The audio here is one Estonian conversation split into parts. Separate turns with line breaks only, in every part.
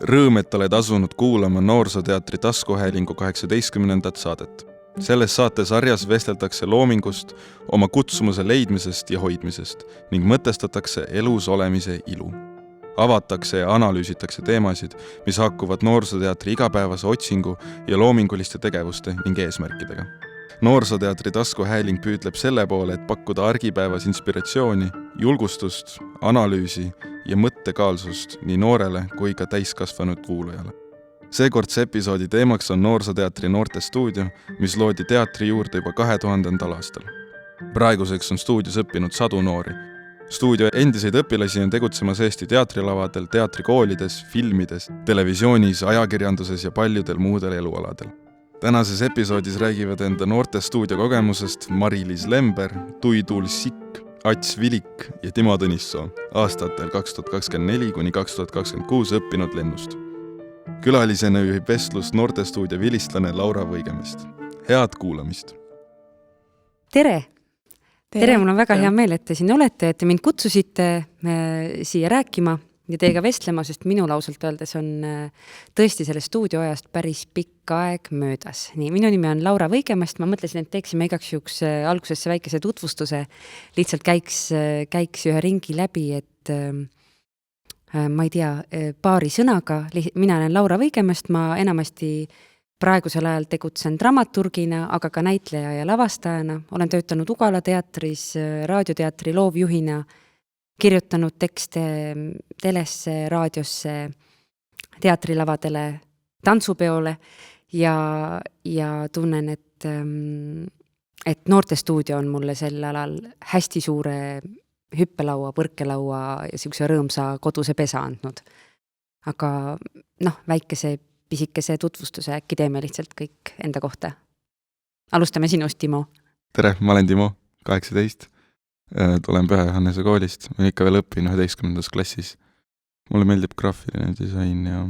Rõõm, et oled asunud kuulama Noorsooteatri taskuhäälingu 18. saadet. Selles saatesarjas vesteldakse loomingust, oma kutsumuse leidmisest ja hoidmisest ning mõtestatakse elus olemise ilu. Avatakse ja analüüsitakse teemasid, mis haakuvad Noorsooteatri igapäevase otsingu ja loominguliste tegevuste ning eesmärkidega. Noorsooteatri taskuhääling püüdleb selle poole, et pakkuda argipäevas inspiratsiooni, julgustust, analüüsi ja mõttekaalsust nii noorele kui ka täiskasvanud kuulajale. Seekordse episoodi teemaks on Noorsooteatri noortestuudio, mis loodi teatri juurde juba 2000. aastal. Praeguseks on stuudios õppinud 100 noori. Stuudio endiseid õpilasi on tegutsemas Eesti teatrilavadel, teatrikoolides, filmides, televisioonis, ajakirjanduses ja paljudel muudel elualadel. Tänases episoodis räägivad enda noortestuudio kogemusest Mari-Liis Lember, Tuul Sikk, Ats Vilik ja Timo Tõnissoo, aastatel 2024–2026 õppinud Lennust. Külalisena juhib vestlust noortestuudio vilistlane Laura Võigemest. Head kuulamist!
Tere! Tere, mul on väga hea meel, et te siin olete, et te mind kutsusite siia rääkima ja teiega vestlema, sest minu lausalt öeldes on tõesti selle stuudioajast päris pikk aeg möödas. Nii, minu nimi on Laura Võigemest, ma mõtlesin, et teeksime igaks juhuks algusesse väikese tutvustuse, lihtsalt käiks ühe ringi läbi, et ma ei tea, paari sõnaga, mina olen Laura Võigemest, ma enamasti praegusel ajal tegutsen dramaturgina, aga ka näitleja ja lavastajana, olen töötanud Ugala teatris, raadioteatri loovjuhina, kirjutanud tekste telesse, raadiosse, teatrilavadele, tantsupeole ja tunnen, et noortestuudio on mulle sel alal hästi suure hüppelaua, põrkelaua ja siukse rõõmsa koduse pesa andnud. Aga väikese pisikese tutvustuse äkki teeme lihtsalt kõik enda kohta. Alustame sinust, Timo.
Tere, ma olen Timo, 18. Tulen Püha-Johannese koolist, ma ikka veel õpin 11. klassis. Mulle meeldib graafiline disain ja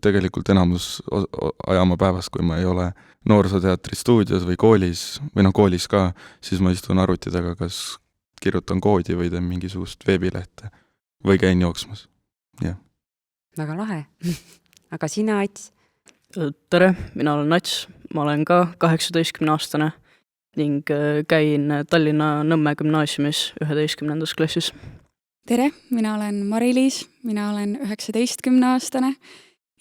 tegelikult enamus ajama päevas, kui ma ei ole Noorsooteatri stuudios või koolis, või koolis ka, siis ma istun arvuti taga, kas kirjutan koodi või teen mingisugust veebilehte või käin jooksmas. Ja.
Väga lahe. Aga sina, Ats?
Tere, mina olen Ats, ma olen ka 18-aastane ning käin Tallinna Nõmme gümnaasiumis 11. klassis.
Tere, mina olen Mari-Liis, mina olen 19-aastane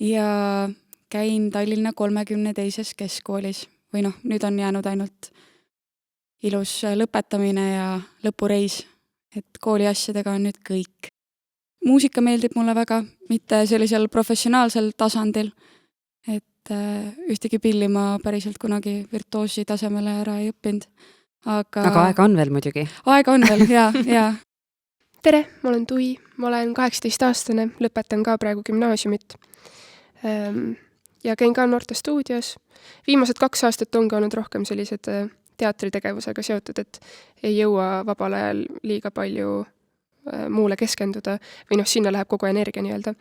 ja käin Tallinna 32. keskkoolis. Või nüüd on jäänud ainult ilus lõpetamine ja lõpureis, et kooli asjadega on nüüd kõik. Muusika meeldib mulle väga, mitte sellisel professionaalsel tasandil, et ühtegi pilli ma päriselt kunagi virtuoosi tasemele ära ei õppinud. Aga
aega on veel muidugi.
Aega on veel, jaa.
Tere, ma olen Tui, ma olen 18-aastane, lõpetan ka praegu gümnaasiumit ja käin ka noortestuudios. Viimased 2 aastat ongi olnud rohkem sellised teatritegevusega seotud, et ei jõua vabal ajal liiga palju muule keskenduda või sinna läheb kogu energia nii-öelda.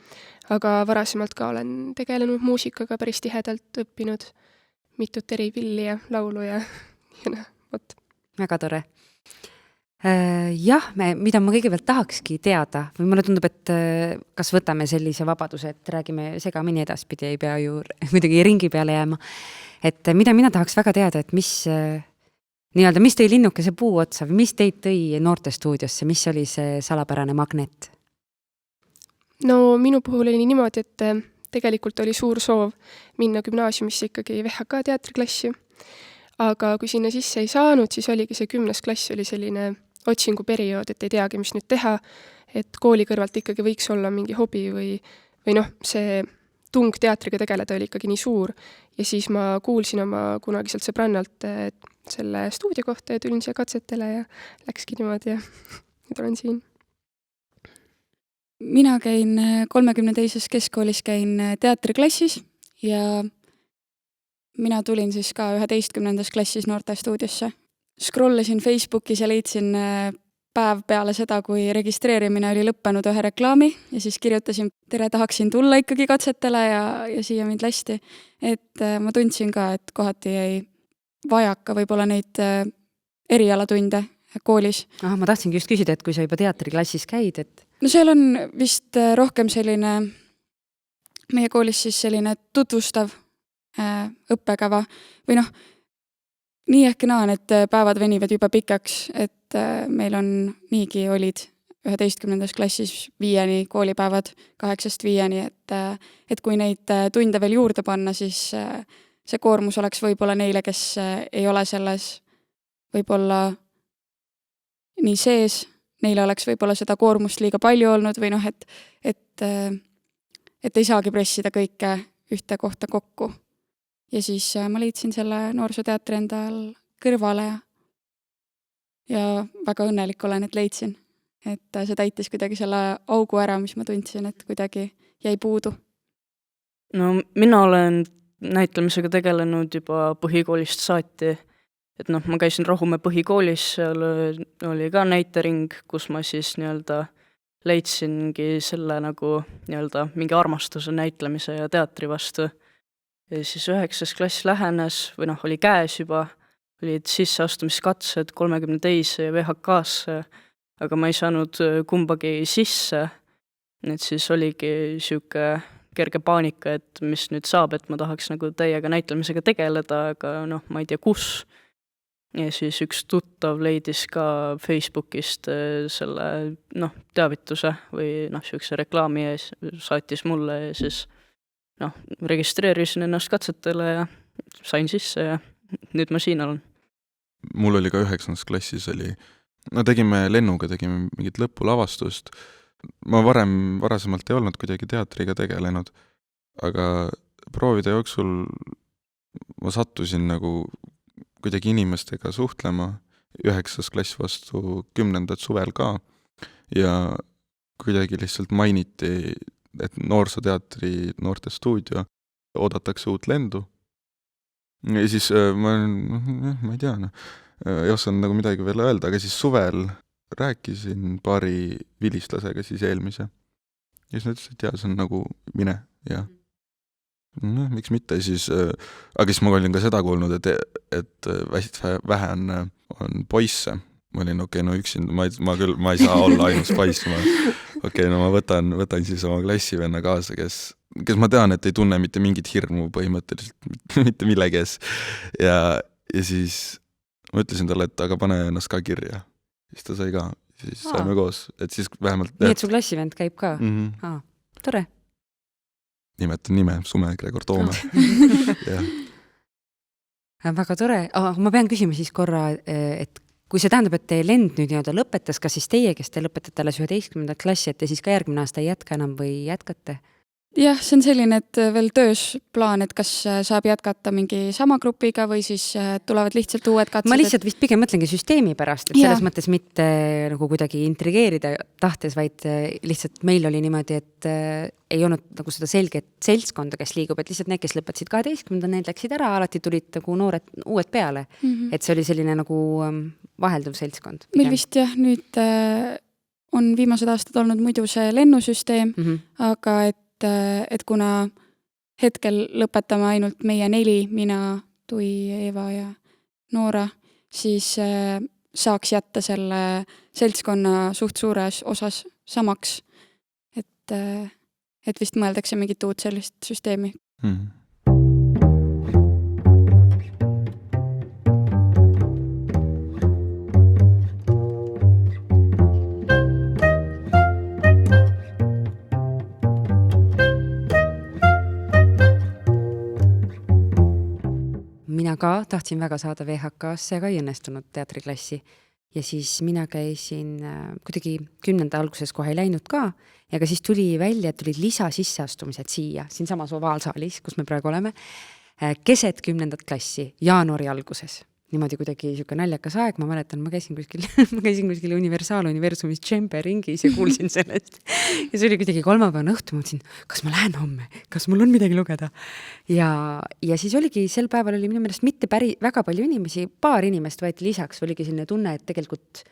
Aga varasemalt ka olen tegelenud muusikaga päris tihedalt õppinud mitut eri pilli ja laulu ja vot.
Väga tore. Jah, mida ma kõigepealt tahakski teada, või mulle tundub, et kas võtame sellise vabaduse, et räägime segamini edaspidi, ei pea ju muidugi ringi peale jääma. Et mida mina tahaks väga teada, et mis tõi linnukese puu otsa või mis teid tõi noortestuudiosse, mis oli see salapärane magnet?
No minu puhul oli niimoodi, et tegelikult oli suur soov minna gümnaasiumisse ikkagi VHK teatriklassi, aga kui sinna sisse ei saanud, siis oligi see 10. klass oli selline otsinguperiood, et ei teagi, mis nüüd teha, et kooli kõrvalt ikkagi võiks olla mingi hobi või see tung teatriga tegeleda oli ikkagi nii suur ja siis ma kuulsin oma kunagiselt sõbrannalt selle stuudio kohta ja tulin siia katsetele ja läkski niimoodi ja nüüd olen siin.
Mina käin 32. keskkoolis teatriklassis ja mina tulin siis ka 11. klassis noortestuudiosse. Scrollasin Facebookis ja leidsin päev peale seda, kui registreerimine oli lõppenud ühe reklaami ja siis kirjutasin, tere, tahaksin tulla ikkagi katsetele ja siia mind lasti. Et ma tundsin ka, et kohati ei vajaka võib-olla neid erialatunde koolis.
Ma tahtsingi just küsida, et kui sa juba teatriklassis käid, et...
No seal on vist rohkem selline meie koolis siis selline tutvustav õppekava või noh, nii ehk naa, et päevad venivad juba pikaks, et meil on niigi olid 11. klassis 5 koolipäevad 8-5, et kui neid tunde veel juurde panna, siis see koormus oleks võib-olla neile, kes ei ole selles võib-olla nii sees, neile oleks võib-olla seda koormust liiga palju olnud või noh, et ei saagi pressida kõike ühte kohta kokku. Ja siis ma leidsin selle noorsooteatri endal kõrvale ja väga õnnelik olen, et leidsin. Et see täitis kuidagi selle augu ära, mis ma tundsin, et kuidagi jäi puudu.
No mina olen näitlemisega tegelenud juba põhikoolist saati. Et noh, ma käisin Rahumäe põhikoolis, seal oli ka näitering, kus ma siis leidsingi selle nagu mingi armastuse näitlemise ja teatri vastu. Ja siis 9. klass lähenes või noh, oli käes juba, olid sisseastumiskatsed 32 ja VHK-sse, aga ma ei saanud kumbagi sisse. Et siis oligi siuke kerge paanika, et mis nüüd saab, et ma tahaks nagu täiega näitlemisega tegeleda, aga noh, ma ei tea kus. Ja siis üks tuttav leidis ka Facebookist selle teavituse või siukse reklaami ja saatis mulle ja siis registreerisin ennast katsetele ja sain sisse ja nüüd ma siin olen.
Mul oli ka 9. klassis tegime lennuga, tegime mingit lõpulavastust. Ma varasemalt ei olnud kuidagi teatriga tegelenud, aga proovide jooksul ma sattusin nagu kuidagi inimestega suhtlema 9. klass vastu 10. suvel ka ja kuidagi lihtsalt mainiti, et noorsooteatri noortestuudio oodatakse uut lendu. Ja siis ma ei tea, ei osanud nagu midagi veel öelda, aga siis suvel rääkisin paari vilistlasega siis eelmise. Ja siis nad ütlesid, et jaa, see on nagu mine ja miks mitte siis, aga siis ma olin ka seda kuulnud, et vähe on poisse. Ma olin no üksin, ma ei saa olla ainus poiss. Ma võtan siis oma klassivenna kaasa, kes ma tean, et ei tunne mitte mingit hirmu põhimõtteliselt, mitte millegi ees. Ja siis ma ütlesin talle, et aga pane ennast ka kirja. Siis ta sai ka, siis saime koos. Et siis vähemalt...
Nii, et su klassivend käib ka? Tore.
Nimetan nime, Sume Gregor Toome.
Väga tore. Ma pean küsima siis korra, et kui see tähendab, et teie lend nüüd lõpetas, kas siis teie, kes te lõpetate alles 11. klassi, et te siis ka järgmine aasta ei jätka enam või jätkate?
Jah, see on selline, et veel töös plaan, et kas saab jätkata mingi sama grupiga või siis tulevad lihtsalt uued katsed.
Ma lihtsalt vist pigem mõtlengi süsteemi pärast, et selles mõttes mitte nagu kuidagi intrigeerida tahtes, vaid lihtsalt meil oli niimoodi, et ei olnud nagu seda selget seltskonda, kes liigub, et lihtsalt need, kes lõpetasid 12, need läksid ära, alati tulid nagu noored uued peale. Et see oli selline nagu vahelduv seltskond.
Meil vist jah, nüüd on viimased aastad olnud muidu see lennusüsteem, aga et kuna hetkel lõpetame ainult meie 4, mina, Tui, Eeva ja Noora, siis saaks jätta selle seltskonna suht suures osas samaks, et vist mõeldakse mingit uut sellist süsteemi.
Mina ka tahtsin väga saada VHK-sse, aga ei õnnestunud teatriklassi. Ja siis mina käisin kuidagi 10. alguses kohe ei läinud ka, ja ka siis tuli välja, et tulid lisa sisseastumised siia, siin samas ovaalsaalis, kus me praegu oleme, keset 10. klassi, jaanuari alguses. Niimoodi kuidagi siuke naljakas aeg, ma mäletan, ma käisin kuskil universaaluniversumis Tšempe ringis ja kuulsin sellest. Ja see oli kuidagi kolmapäevane õhtu, ma mõtlesin, kas ma lähen homme, kas mul on midagi lugeda. Ja siis oligi, sel päeval oli minu meelest mitte väga palju inimesi, paar inimest võeti lisaks, oligi selline tunne, et tegelikult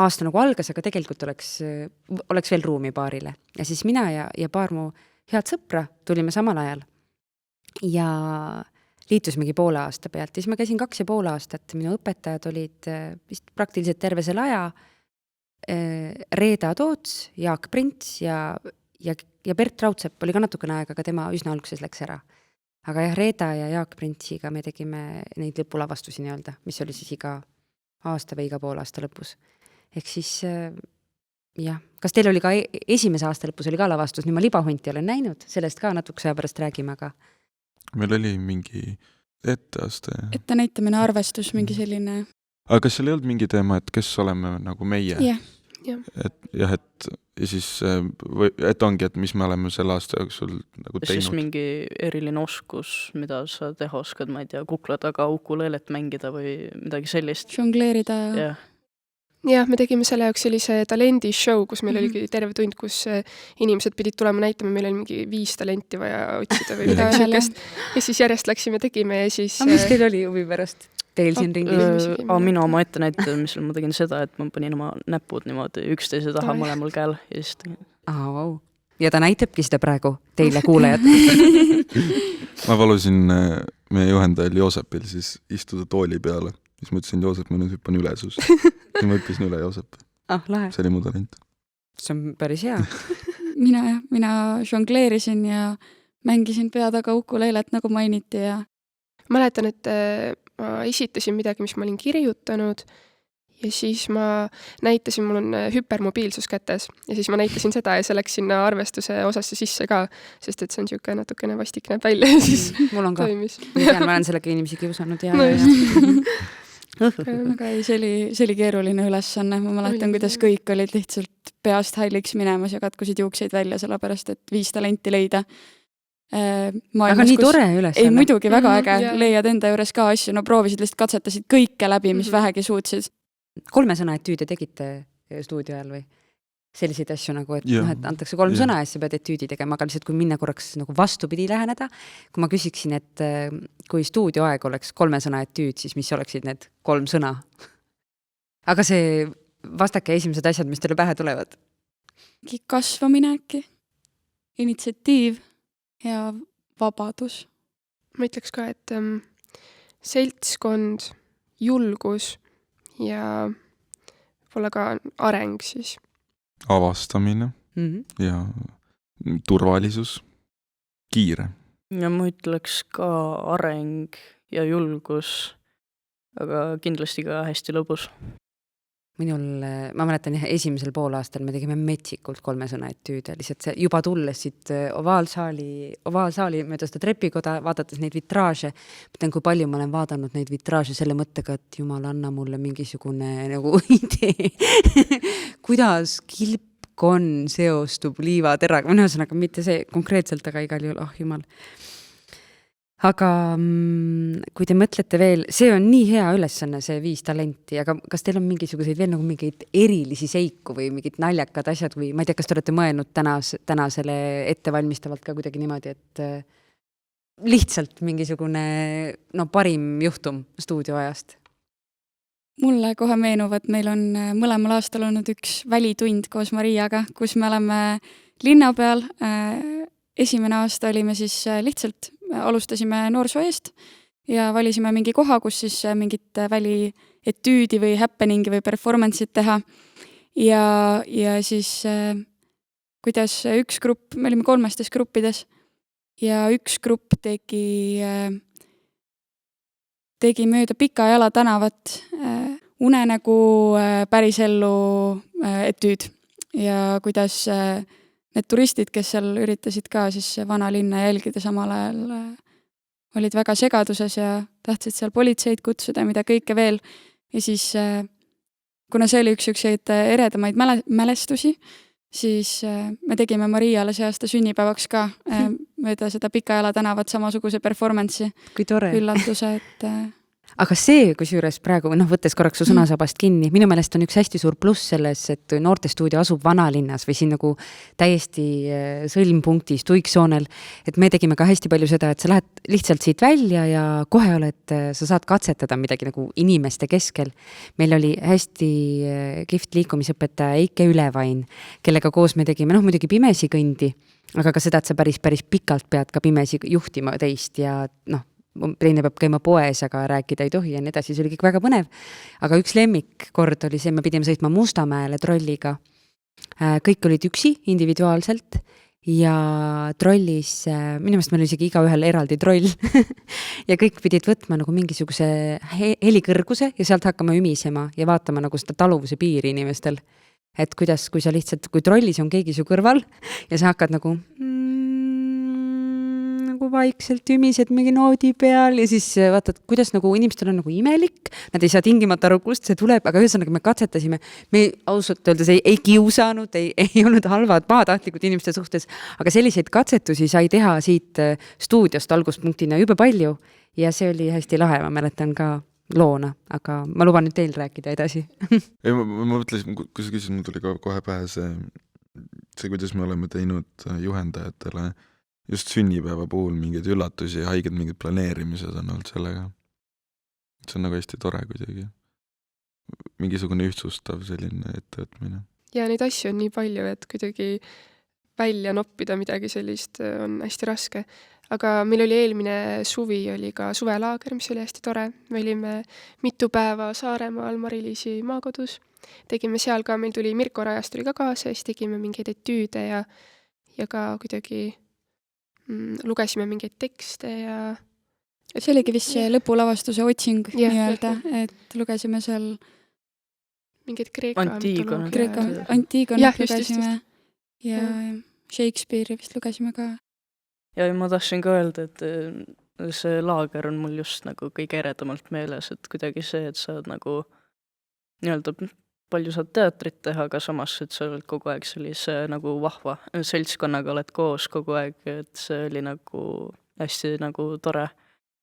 aasta nagu algas, aga tegelikult oleks veel ruumi paarile. Ja siis mina ja paar mu head sõpra tulime samal ajal. Ja liitusimegi poole aasta pealt. Siis ma käisin 2,5 aastat. Minu õpetajad olid vist praktiliselt terve selle aja Reeda Toots, Jaak Prints ja ja Bert Raudsepp oli ka natukene aega, aga tema üsna alguses läks ära. Aga jah, Reeda ja Jaak Printsiga me tegime neid lõpulavastusi nii-öelda, mis oli siis iga aasta või iga pool aasta lõpus. Ehk siis jah, kas teil oli ka esimese aasta lõpus oli ka lavastus, nüüd ma Libahunti olen näinud, sellest ka natuke aja pärast räägime, aga
meil oli mingi etteaste.
Ettenäitamine, arvestus, mingi selline.
Aga kas seal ei olnud mingi teema, et kes oleme nagu meie?
Jah.
Et jah, ja siis, et ongi, et mis me oleme selle aasta jooksul nagu teinud.
Siis mingi eriline oskus, mida sa teha oskad, ma ei tea, kukla taga ukuleelet mängida või midagi sellist.
Jongleerida.
Jah.
Jah, me tegime selle jaoks sellise talendishow, kus meil oligi terve tund, kus inimesed pidid tulema näitama, meil oli mingi 5 talenti vaja otsida või midagi sellist. Ja siis järjest läksime, tegime ja siis...
Aga mis teil oli huvi pärast? Teil siin ringis?
Mina oma ettenäitamisel ma tegin seda, et ma panin oma näpud niimoodi üksteise taha mõlemal käel ja siis tegin.
Wow. Ja ta näitabki seda praegu teile kuulejad.
Ma palusin meie juhendajal Joosepil siis istuda tooli peale. Siis ma ütlesin, Joosep, ma nüüd hüppan üle sust. Ja ma hüppisin üle Joosep.
Lahe.
See oli mu talent.
See on päris hea.
Mina jongleerisin ja mängisin pea taga ukuleelet, nagu mainiti. Ja...
Mäletan, et ma esitasin midagi, mis ma olin kirjutanud ja siis ma näitasin, mul on hüpermobiilsus kätes ja siis ma näitasin seda ja see läks sinna arvestuse osasse sisse ka, sest et see on niisugune natukene vastik näeb välja ja siis
mul on ka.
toimis.
Ma olen sellega inimesi kiusanud ja...
No
aga ei, see oli keeruline ülesanne. Ma mäletan, kuidas kõik olid lihtsalt peast halliks minemas ja katkusid juukseid välja, sellepärast et 5 talenti leida.
Aga nii tore ülesanne.
Ei, muidugi väga äge. Leiad enda juures ka asju. No proovisid lihtsalt katsetasid kõike läbi, mis vähegi suutsid.
3 sõna etüüde tegite stuudio ajal või? Selliseid asju nagu, et, et antakse 3 sõna ja sa pead etüüdi tegema, aga lihtsalt kui minna korraks nagu vastupidi läheneda, kui ma küsiksin, et kui stuudioaeg oleks 3 sõna etüüd, siis mis oleksid need 3 sõna? Aga see vastake esimesed asjad, mis teile pähe tulevad?
Kasvamine äkki, initsiatiiv ja vabadus.
Ma ütleks ka, et seltskond, julgus ja võib-olla ka areng siis.
Avastamine ja turvalisus, kiire.
Ja ma ütleks ka areng ja julgus, aga kindlasti ka hästi lõbus.
Ma mäletan jah, esimesel poolaastal me tegime metsikult 3 sõna etüüde, lihtsalt see juba tulles siit ovaalsaali mööda seda trepikoda, vaadates neid vitraaže, mõtlen, kui palju ma olen vaadanud neid vitraaže selle mõttega, et jumal, anna mulle mingisugune nagu idee, kuidas kilpkonn seostub liivateraga, ühesõnaga mitte see konkreetselt, aga igal juhul, jumal. Aga kui te mõtlete veel, see on nii hea ülesanne, see 5 talenti, aga kas teil on mingisuguseid veel nagu mingeid erilisi seiku või mingid naljakad asjad või ma ei tea, kas te olete mõelnud tänasele ettevalmistavalt ka kuidagi niimoodi, et lihtsalt mingisugune parim juhtum stuudioajast?
Mulle kohe meenuvad, meil on mõlemal aastal olnud üks välitund koos Mariaga, kus me oleme linna peal. Esimene aasta olime siis lihtsalt, alustasime noorsoo eest ja valisime mingi koha, kus siis mingit välietüüdi või happeningi või performance'id teha. Ja siis kuidas üks grupp, me olime 3 gruppides ja üks grupp tegi mööda Pikajala tänavat unenägu pärisellu etüüd ja kuidas need turistid, kes seal üritasid ka siis vana linna jälgida samal ajal, olid väga segaduses ja tahtsid seal politseid kutsuda, mida kõike veel. Ja siis, kuna see oli üks eredamaid mälestusi, siis me tegime Mariale see aasta sünnipäevaks ka mööda seda Pikajala tänavat samasuguse performance'i.
Kui tore.
Üllatuse, et...
Aga see, kusjuures praegu, võttes korraks su sõnasabast kinni, minu meelest on üks hästi suur pluss selles, et noortestuudio asub vanalinnas või siin nagu täiesti sõlmpunktis, tuiksoonel, et me tegime ka hästi palju seda, et sa lähed lihtsalt siit välja ja kohe sa saad katsetada midagi nagu inimeste keskel. Meil oli hästi kihvt liikumisõpetaja Eike Ülevain, kellega koos me tegime, muidugi pimesi kõndi, aga ka seda, et sa päris pikalt pead ka pimesi juhtima teist ja teine peab käima poes, aga rääkida ei tohi ja nii edasi, see oli kõik väga põnev. Aga üks lemmikkord oli see, me pidime sõitma Mustamäele trolliga. Kõik olid üksi, individuaalselt ja trollis, minu meelest meil oli isegi igaühel eraldi troll ja kõik pidid võtma nagu mingisuguse helikõrguse ja sealt hakkama ümisema ja vaatama nagu seda taluvuse piiri inimestel. Et kuidas, kui sa lihtsalt, kui trollis on keegi su kõrval ja sa hakkad nagu nagu vaikselt ümised mingi noodi peal ja siis vaatad, kuidas nagu inimestel on nagu imelik, nad ei saa tingimata aru, kust see tuleb, aga ühesõnaga me katsetasime, me ausalt öeldes ei kiusanud, ei olnud halvad, pahatahtlikud inimeste suhtes, aga selliseid katsetusi sai teha siit stuudiost alguspunktina jube palju ja see oli hästi lahe, ma mäletan ka loona, aga ma luban nüüd teil rääkida edasi.
Ei, ma mõtlesin, kui sa küsisid, mul tuli kohe pähe see, kuidas me oleme teinud juhendajatele just sünnipäeva puhul mingeid üllatusi ja haiged mingid planeerimised on olnud sellega. See on nagu hästi tore kuidagi. Mingisugune ühtsustav selline ettevõtmine.
Ja neid asju on nii palju, et kuidagi välja noppida midagi sellist on hästi raske. Aga meil oli eelmine suvi, oli ka suvelaager, mis oli hästi tore. Me olime mitu päeva Saaremaal Mari-Liisi maakodus. Tegime seal ka, meil tuli Mirko Rajast tuli ka kaasa, siis tegime mingeid etüüde ja ka kuidagi lugesime mingeid tekste ja
see oligi vist see lõpulavastuse otsing nii-öelda, et lugesime seal
mingeid Kreeka
Antigonat lugesime ja Shakespeare'i vist lugesime ka.
Ja ma tahtsin ka öelda, et see laager on mul just nagu kõige eredamalt meeles, et kuidagi see, et sa nagu nii-öelda palju saad teatrit teha, aga samas, et sa oled kogu aeg sellise nagu vahva seltskonnaga oled koos kogu aeg, et see oli nagu hästi nagu tore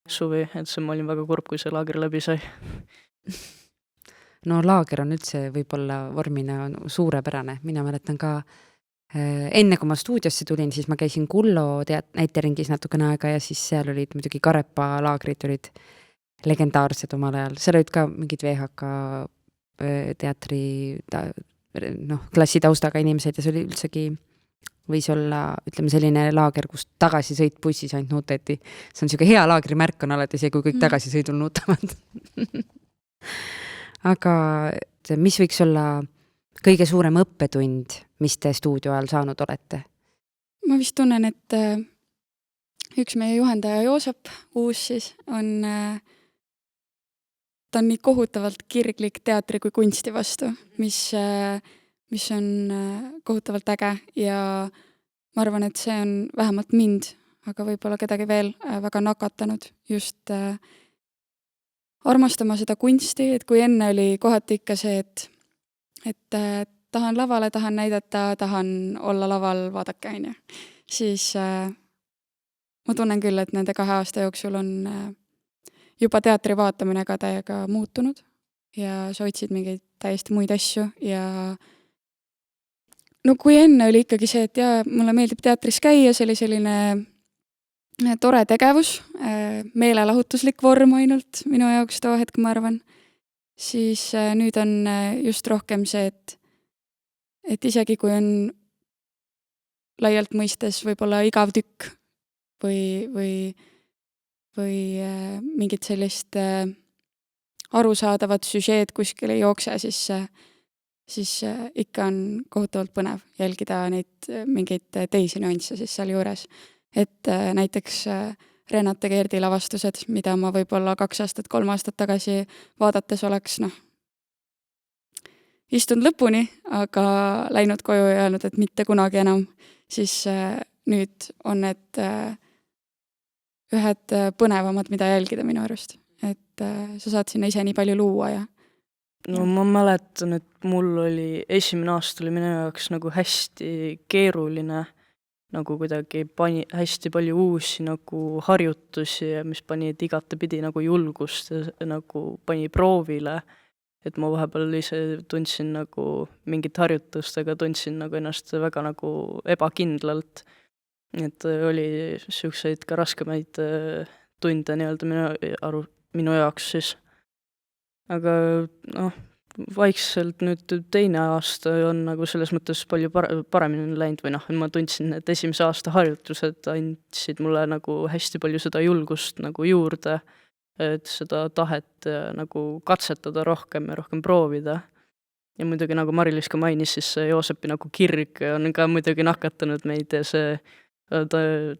suvi, et ma olin väga kurb, kui see laager läbi sai.
No laager on üldse võib-olla vormina suurepärane, mina mäletan ka enne kui ma stuudiosse tulin, siis ma käisin Kullo näiteringis natukene aega ja siis seal olid muidugi Karepa laagrid olid legendaarsed omal ajal, seal olid ka mingid VHK teatri klassi taustaga inimesed ja see oli üldsegi võis olla, ütleme selline laager, kus tagasisõit bussis ainult nuteti. See on siuke hea laagrimärk on alati see, kui kõik tagasisõidul nutavad. Aga mis võiks olla kõige suurem õppetund, mis te stuudio ajal saanud olete?
Ma vist tunnen, et üks meie juhendaja Joosep uus siis on ta on nii kohutavalt kirglik teatri kui kunsti vastu, mis on kohutavalt äge ja ma arvan, et see on vähemalt mind, aga võib-olla kedagi veel väga nakatanud just armastama seda kunsti, et kui enne oli kohati ikka see, et tahan lavale, tahan näidata, tahan olla laval, vaadake aine. Siis ma tunnen küll, et nende 2 aasta jooksul on juba teatri vaatamine ka täiega muutunud ja sa otsid mingeid täiesti muid asju ja no kui enne oli ikkagi see, et mulle meeldib teatris käia, see oli selline tore tegevus, meelelahutuslik vorm ainult minu jaoks too hetk, ma arvan, siis nüüd on just rohkem see, et isegi kui on laialt mõistes võib-olla igav tükk või mingit sellist arusaadavat süžeed kuskil ei jookse, siis ikka on kohutavalt põnev jälgida neid mingeid teisi nüansse siis seal juures. Et näiteks Renate Keerdi lavastused, mida ma võib-olla 2 aastat, 3 aastat tagasi vaadates oleks istunud lõpuni, aga läinud koju ja öelnud, et mitte kunagi enam, siis nüüd on need ühed põnevamad, mida jälgida minu arust. Et sa saad sinna ise nii palju luua ja
No ma mäletan, et mul oli esimene aasta oli minu jaoks nagu hästi keeruline, nagu kuidagi pani hästi palju uusi nagu harjutusi, mis panid igatepidi nagu julgust ja nagu pani proovile, et ma vahepeal ise tundsin nagu mingit harjutustega, tundsin nagu ennast väga nagu ebakindlalt. Et oli siukseid ka raskemaid tunde nii-öelda minu jaoks siis. Aga vaikselt nüüd teine aasta on nagu selles mõttes palju paremini läinud või ma tundsin, et esimese aasta harjutused andsid mulle nagu hästi palju seda julgust nagu juurde, et seda tahet nagu katsetada rohkem ja rohkem proovida. ja muidugi nagu Mari-Liis ka mainis, siis see Joosepi nagu kirg on ka muidugi nakatanud meid ja see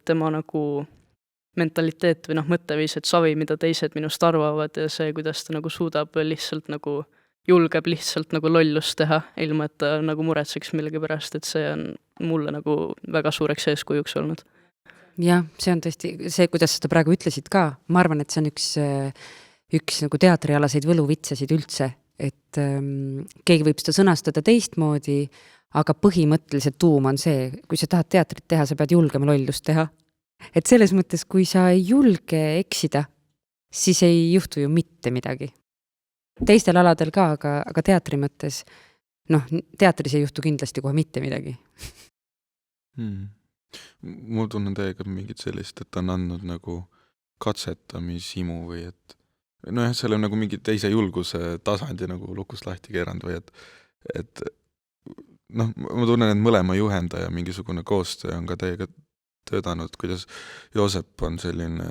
tema nagu mentaliteet või mõtteviis, et savi, mida teised minust arvavad ja see, kuidas ta nagu suudab lihtsalt nagu, julgeb lihtsalt nagu lollust teha, ilma et ta nagu muretseks millegi pärast, et see on mulle nagu väga suureks eeskujuks olnud.
jah, see on tõesti, see, kuidas sa praegu ütlesid ka, ma arvan, et see on üks nagu teatrialaseid võluvitsasid üldse, et keegi võib seda sõnastada teistmoodi, aga põhimõtteliselt tuum on see, kui sa tahad teatrit teha, sa pead julgema lollust teha. Et selles mõttes, kui sa ei julge eksida, siis ei juhtu ju mitte midagi. Teistel aladel ka, aga teatri mõttes, teatris ei juhtu kindlasti kohe mitte midagi.
Mul tunnen täiega mingit sellist, et on andnud nagu katsetamishimu või et seal on nagu mingi teise julguse tasandi nagu lukust lahti keeranud või et ma tunnen, et mõlema juhendaja mingisugune koostöö on ka täiega töötanud, kuidas Joosep on selline,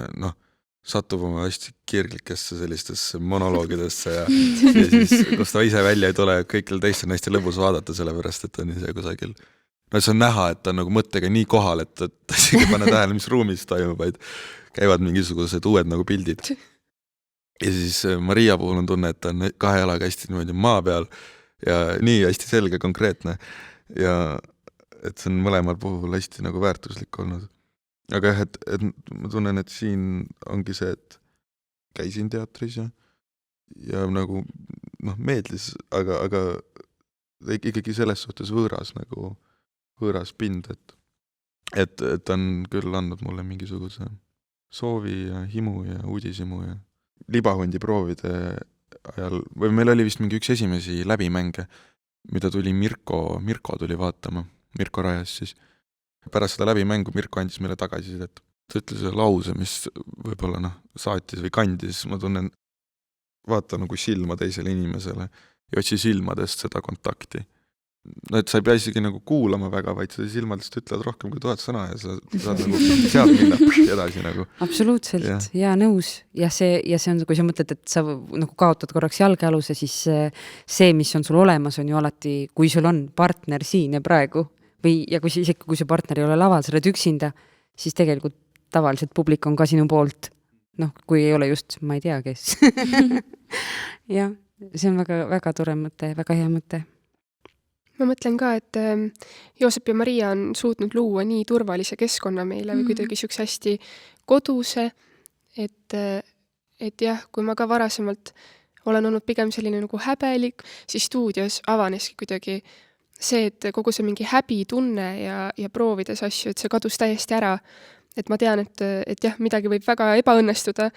satub oma hästi kirglikesse sellistesse monoloogidesse ja siis, kus ta ise välja ei tule, kõikil teist on hästi lõbus vaadata, sellepärast, et on ise kusagil. See on näha, et ta on nagu mõttega nii kohal, et ta isegi pane tähele, mis ruumis toimub, vaid käivad mingisugused uued nagu pildid. Ja siis Maria puhul on tunne, et ta on kahe jalaga hästi niimoodi maa peal ja nii hästi selge, konkreetne ja et see on mõlemal puhul hästi nagu väärtuslik olnud. Aga jah, et ma tunnen, et siin ongi see, et käisin teatris ja nagu meeldis, aga ikkagi selles suhtes võõras pind, et on küll andnud mulle mingisuguse soovi ja himu ja uudishimu ja libahundi proovide ajal, või meil oli vist mingi üks esimesi läbimänge, mida tuli Mirko tuli vaatama, Mirko Rajas siis. Pärast seda läbimängu Mirko andis meile tagasisidet. Ta ütles lause, mis võib-olla saatis või kandis, ma tunnen, vaata nagu silma teisele inimesele ja otsi silmadest seda kontakti. Et sa ei pea isegi nagu kuulama väga, vaid sa silmadest ütled rohkem kui 1000 sõna ja sa saad nagu sealt minna edasi nagu.
Absoluutselt, ja nõus. Ja see on, kui sa mõtled, et sa nagu kaotad korraks jalgealuse, siis see, mis on sul olemas, on ju alati, kui sul on partner siin ja praegu, ja kui see partner ei ole laval, sa oled üksinda, siis tegelikult tavaliselt publik on ka sinu poolt. Kui ei ole just, ma ei tea, kes. Ja, see on väga, väga tore mõte, väga hea mõte.
Ma mõtlen ka, et Joosep ja Maria on suutnud luua nii turvalise keskkonna meile või kuidagi siuks hästi koduse, et jah, kui ma ka varasemalt olen olnud pigem selline nagu häbelik, siis stuudios avaneski kuidagi see, et kogu see mingi häbitunne ja proovides asju, et see kadus täiesti ära. Et ma tean, et jah, midagi võib väga ebaõnnestuda,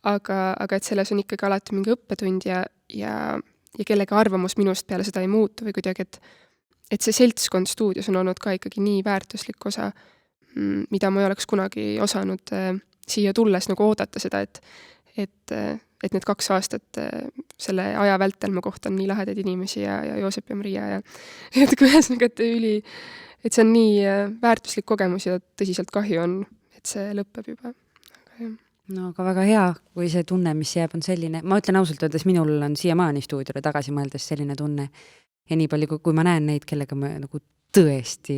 aga et selles on ikkagi alati mingi õppetund ja kellegi arvamus minust peale seda ei muutu või kuidagi, et see seltskond stuudios on olnud ka ikkagi nii väärtuslik osa, mida ma ei oleks kunagi osanud siia tulles nagu oodata seda, et need 2 aastat selle aja vältel ma kohtan nii lahedaid inimesi ja Joosep ja Maria ja et ühesõnaga, et see on nii väärtuslik kogemus ja tõsiselt kahju on, et see lõpeb juba.
Aga väga hea, kui see tunne, mis jääb, on selline. Ma ütlen ausalt öeldes, minul on siiamaani stuudiole tagasi mõeldes selline tunne. Ja nii palju, kui ma näen neid, kellega me nagu tõesti,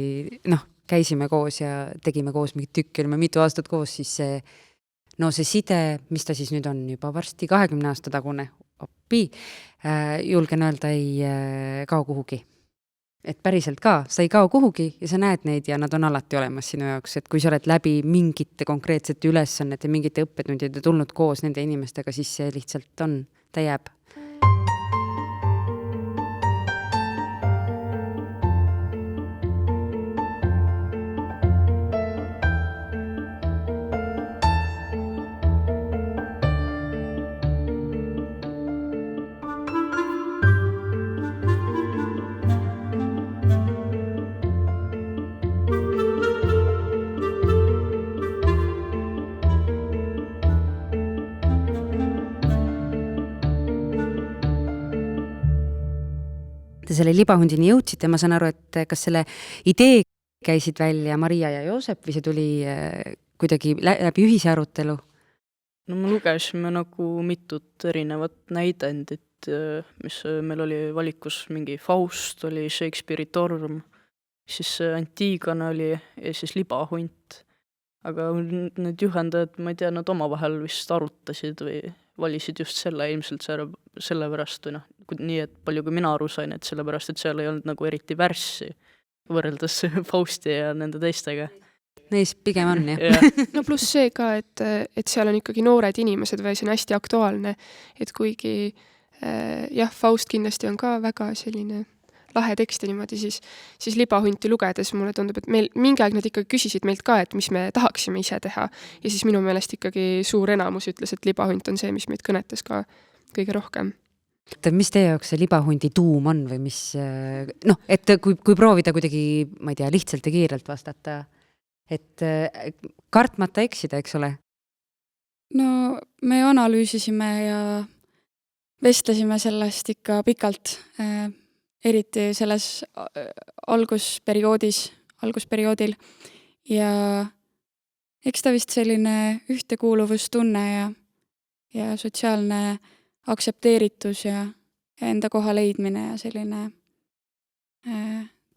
käisime koos ja tegime koos mingit tükki, olime mitu aastat koos, siis see side, mis ta siis nüüd on juba varsti 20 aasta tagune, julgen öelda, ei kao kuhugi. Et päriselt ka, sa ei kao kuhugi ja sa näed neid ja nad on alati olemas sinu jaoks, et kui sa oled läbi mingite konkreetsete ülesannete, mingite õppetundide tulnud koos nende inimestega, siis see lihtsalt on, ta jääb. Selle libahundini jõudsite, ma saan aru, et kas selle idee käisid välja Maria ja Joosep või see tuli kuidagi läbi ühise arutelu?
Me lugesime nagu mitut erinevat näidendit mis meil oli valikus, mingi Faust oli, Shakespeare'i Torm, siis Antigone oli ja siis Libahunt. Aga need juhendajad, ma ei tea, nad omavahel vist arutasid või valisid just selle ilmselt sellepärast, või nii, et palju kui mina aru sain, et sellepärast, et seal ei olnud nagu eriti värssi võrreldes Fausti ja nende teistega.
Neis pigem on, jah.
Ja.
no pluss see ka, et seal on ikkagi noored inimesed või see on hästi aktuaalne, et kuigi Faust kindlasti on ka väga selline lahe tekst ja niimoodi, siis Libahunti lugedes mulle tundub, et meil mingi aeg nad ikkagi küsisid meilt ka, et mis me tahaksime ise teha. Ja siis minu meelest ikkagi suur enamus ütles, et Libahunt on see, mis meid kõnetas ka kõige rohkem.
Mis teie jaoks see libahundi tuum on või mis, et kui proovida kuidagi, ma ei tea, lihtsalt ja kiirelt vastata, et kartmata eksida, eks ole?
No me analüüsisime ja vestlesime sellest ikka pikalt, eriti selles algusperioodil ja eks ta vist selline ühtekuuluvustunne ja sotsiaalne aksepteeritus ja enda koha leidmine ja selline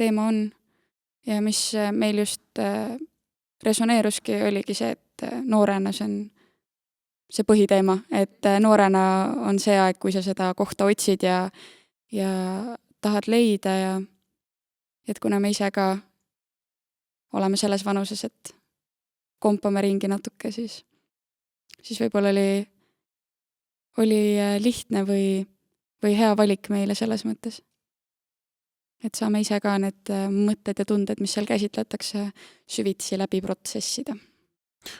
teema on. Ja mis meil just resoneeruski, oligi see, et noorena see on see põhiteema, et noorena on see aeg, kui sa seda kohta otsid ja tahad leida ja et kuna me ise ka oleme selles vanuses, et kompame ringi natuke, siis võib-olla oli lihtne või hea valik meile selles mõttes. Et saame ise ka need mõtted ja tunded, mis seal käsitletakse, süvitsi läbi protsessida.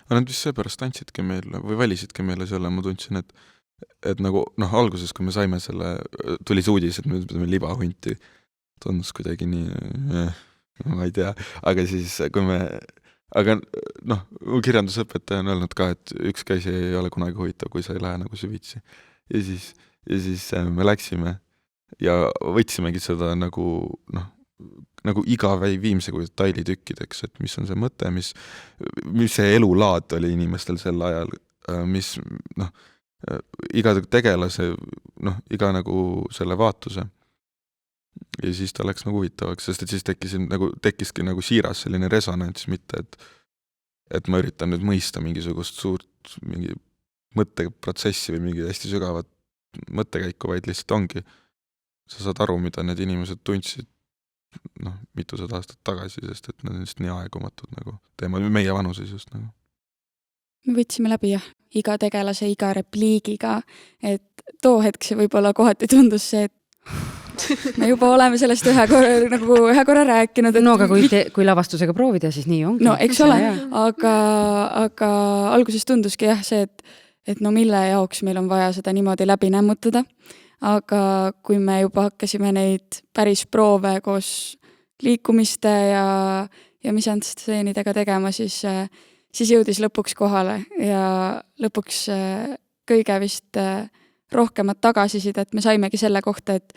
Aga nad vist seepärast andsidki meile või valisidki meile selle, ma tundsin, et nagu alguses, kui me saime selle, tuli see uudis, et me ütleme Libahunti, tundus kuidagi nii, ma ei tea, aga siis kui aga kirjandusõpetaja on öelnud ka, et ükski asi ei ole kunagi huvitav, kui sa ei lähe nagu süvitsi. Ja siis me läksime ja võtsimegi seda nagu iga viimse kui detailitükkideks, et mis on see mõte, mis see elulaad oli inimestel sel ajal, mis iga tegelase, iga nagu selle vaatuse. Ja siis ta läks nagu huvitavaks, sest et siis tekkiski nagu siiras selline resonants, mitte et ma üritan nüüd mõista mingisugust suurt mingi mõtteprotsessi või mingi hästi sügavat mõttekäiku, vaid lihtsalt ongi. Sa saad aru, mida need inimesed tundsid mitusada aastat tagasi, sest et nad on just nii aegumatud nagu teema, meie vanuses just nagu.
Me võtsime läbi iga tegelase, iga repliigiga, et too hetk see võib-olla kohati tundus see, et me juba oleme sellest ühe korra rääkinud.
No aga kui lavastusega proovida, siis nii ongi.
No eks ole, aga alguses tunduski see, et mille jaoks meil on vaja seda niimoodi läbi nämmutada. Aga kui me juba hakkasime neid päris proove koos liikumiste ja misantstseenidega tegema, siis jõudis lõpuks kohale ja lõpuks kõige vist rohkemat tagasisidet me saimegi selle kohta, et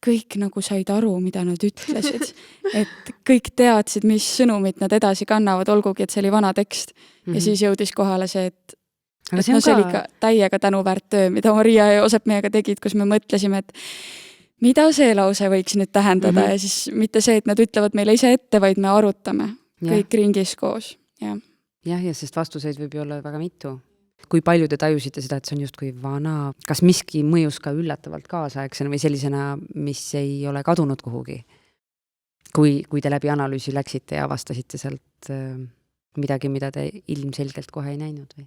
kõik nagu said aru, mida nad ütlesid. Et kõik teadsid, mis sõnumid nad edasi kannavad, olgugi, et see oli vana tekst. Ja siis jõudis kohale see, et see oli ikka täiega tänuväärt töö, mida Maria ja Joosep meiega tegid, kus me mõtlesime, et mida see lause võiks nüüd tähendada ja siis mitte see, et nad ütlevad meile ise ette, vaid me arutame kõik ringis koos.
Ja, sest vastuseid võib ju olla väga mitu. Kui palju te tajusite seda, et see on justkui vana, kas miski mõjus ka üllatavalt kaasaegsena või sellisena, mis ei ole kadunud kuhugi? Kui te läbi analüüsi läksite ja avastasite sealt midagi, mida te ilmselgelt kohe ei näinud või?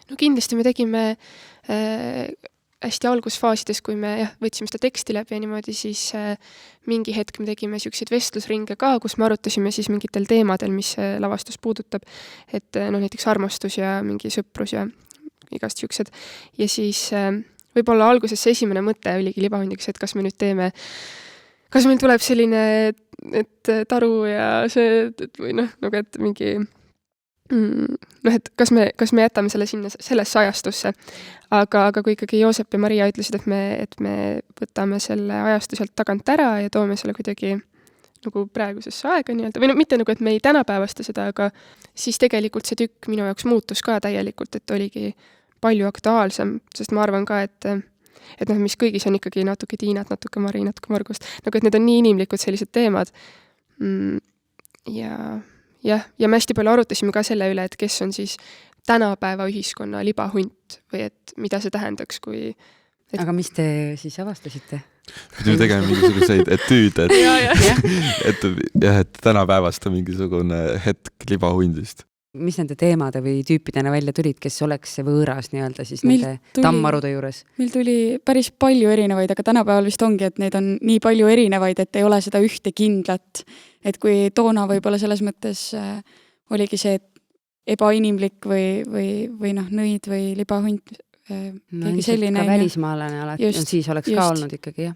No kindlasti me tegime hästi algusfaasides, kui me võtsime seda teksti läbi ja niimoodi, siis mingi hetk me tegime selliseid vestlusringe ka, kus me arutasime siis mingitel teemadel, mis lavastus puudutab, et näiteks armastus ja mingi sõprus ja igast siuksed. Ja siis võib-olla alguses see esimene mõte oligi Libahundiks, et kas me nüüd teeme, kas meil tuleb selline, et taru ja see, või nagu et mingi et kas me jätame selle sinna sellesse ajastusse. Aga kui ikkagi Joosep ja Maria ütlesid, et me võtame selle ajastu sealt tagant ära ja toome selle kuidagi nagu praegusesse aega nii-öelda. Või mitte nagu, et me ei tänapäevasta seda, aga siis tegelikult see tükk minu jaoks muutus ka täielikult, et oligi palju aktuaalsem, sest ma arvan ka, et et noh, mis kõigis on ikkagi natuke Tiinat, natuke Mari, natuke Margust, nagu et need on nii inimlikud sellised teemad. Ja me hästi palju arutasime ka selle üle, et kes on siis tänapäeva ühiskonna libahunt või et mida see tähendaks, kui
Aga mis te siis avastasite?
Pidime tegema mingisuguseid etüüde, et tänapäevast on mingisugune hetk libahundist.
Mis nende teemade või tüüpidena välja tulid, kes oleks see võõras nii-öelda siis
Meil
nende
tuli-
tammarude juures?
Meil tuli päris palju erinevaid, aga tänapäeval vist ongi, et neid on nii palju erinevaid, et ei ole seda ühte kindlat. Et kui toona võib-olla selles mõttes oligi see ebainimlik või noh, nõid või libahunt,
No
keegi
ilmselt
selline.
ka
on ju.
välismaalane alati,
Just,
siis oleks ka
just.
olnud ikkagi, jah.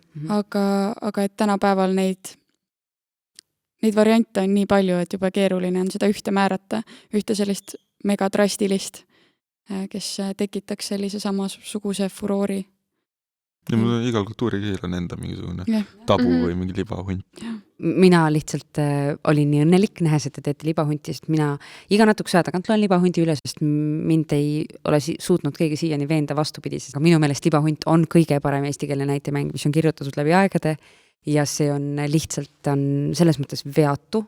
Aga et tänapäeval neid variante on nii palju, et juba keeruline on seda ühte määrata, ühte sellist megadrastilist, kes tekitaks sellise samasuguse furoori.
Ja igal kultuurikeel on enda mingisugune
Jah.
tabu või mingi libahunt.
Mina lihtsalt olin nii õnnelik nähes, et te teete libahunti, sest mina iga natukese aja tagant loen libahundi üle, sest mind ei ole suutnud keegi siiani veenda vastupidis. Aga minu meelest libahunt on kõige parem eestikeelne näitemäng, mis on kirjutatud läbi aegade ja see on lihtsalt, ta on selles mõttes veatu.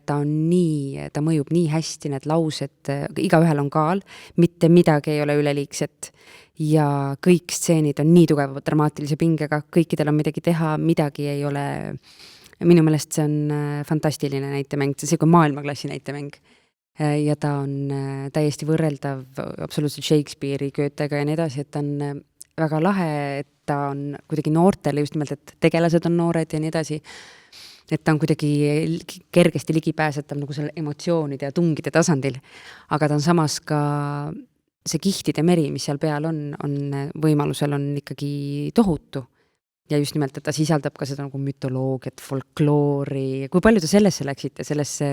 Ta mõjub nii hästi, need laused, igaühel on kaal, mitte midagi ei ole üleliigset ja kõik stseenid on nii tugeva dramaatilise pingega, kõikidel on midagi teha, midagi ei ole. Minu meelest see on fantastiline näitemäng, see kui maailmaklassi näitemäng ja ta on täiesti võrreldav absoluutselt Shakespeare'i, Goethega ja nii edasi, et ta on väga lahe, et ta on kuidagi noortele just nimelt, et tegelased on noored ja nii edasi, et ta on kuidagi kergesti ligipääsetav nagu selle emotsioonide ja tungide tasandil, aga ta on samas ka see kihtide meri, mis seal peal on võimalusel on ikkagi tohutu. Ja just nimelt, et ta sisaldab ka seda nagu mütoloogiat, folkloori. Kui palju te sellesse läksite, sellesse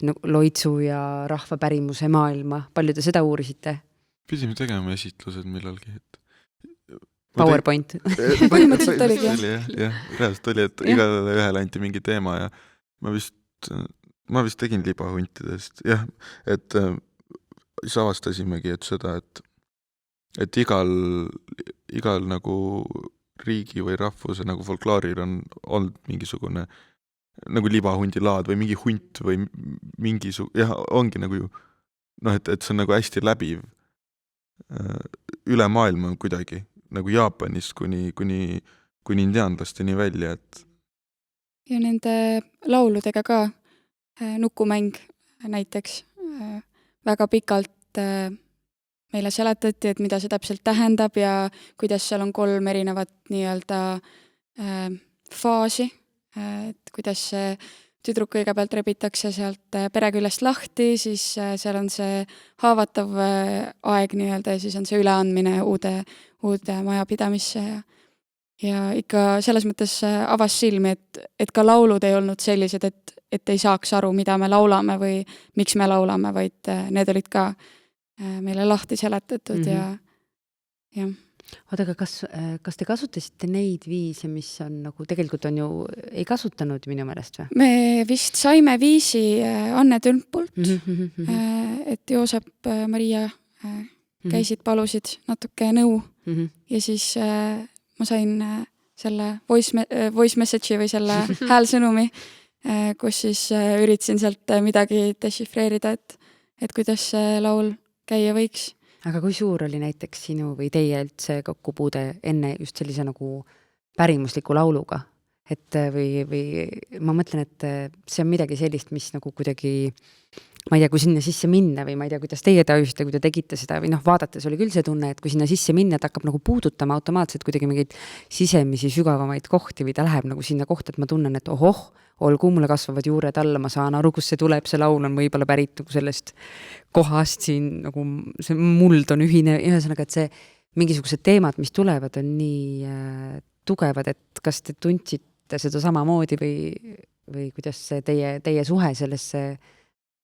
loitsu ja rahvapärimuse maailma? Palju te seda uurisite?
Pidime tegema esitlused millalgi.
PowerPoint.
Põhimõtteliselt oligi,
jah. Reaalselt oli, et igale ühele anti mingi teema ja ma vist tegin libahuntidest. Jah, et siis avastasimegi, et seda, et igal nagu riigi või rahvuse nagu folklooril on olnud mingisugune nagu libahundi laad või mingi hunt või jah, ongi nagu ju et see on nagu hästi läbiv üle maailma kuidagi, nagu Jaapanist kuni indiaanlasteni välja, et
ja nende lauludega ka nukumäng näiteks väga pikalt meile seletati, et mida see täpselt tähendab ja kuidas seal on 3 erinevat nii-öelda faasi, et kuidas see tüdruk kõigepealt rebitakse sealt pereküljest lahti, siis seal on see haavatav aeg nii-öelda ja siis on see üleandmine uude majapidamisse ja ikka selles mõttes avas silmi, et ka laulud ei olnud sellised, et ei saaks aru, mida me laulame või miks me laulame, vaid need olid ka meile lahti seletatud ja.
Oota, aga kas te kasutasite neid viise, mis on nagu tegelikult on ju ei kasutanud minu meelest või?
Me vist saime viisi Anne Tülmpult, et Joosep, Maria käisid, palusid natuke nõu ja siis ma sain selle voice message'i või selle häälsõnumi, kus siis üritasin sealt midagi dešifreerida, et kuidas see laul käia võiks.
Aga kui suur oli näiteks sinu või teie üldse kokkupuude enne just sellise nagu pärimusliku lauluga? Et või ma mõtlen, et see on midagi sellist, mis nagu kuidagi, ma ei tea, kui sinna sisse minna või ma ei tea, kuidas teie tajusite, kui te tegite seda või vaadates oli küll see tunne, et kui sinna sisse minna, et hakkab nagu puudutama automaatselt kuidagi mingeid sisemisi sügavamaid kohti või ta läheb nagu sinna kohta, et ma tunnen, et ohoh, olgu, mulle kasvavad juured alla, ma saan aru, kus see tuleb, see laul on võib-olla pärit nagu sellest kohast siin, nagu see muld on ühine, ühesõnaga, et see mingisugused teemad, mis tulevad, on nii tugevad, et kas te tundsite seda samamoodi või kuidas see teie suhe sellesse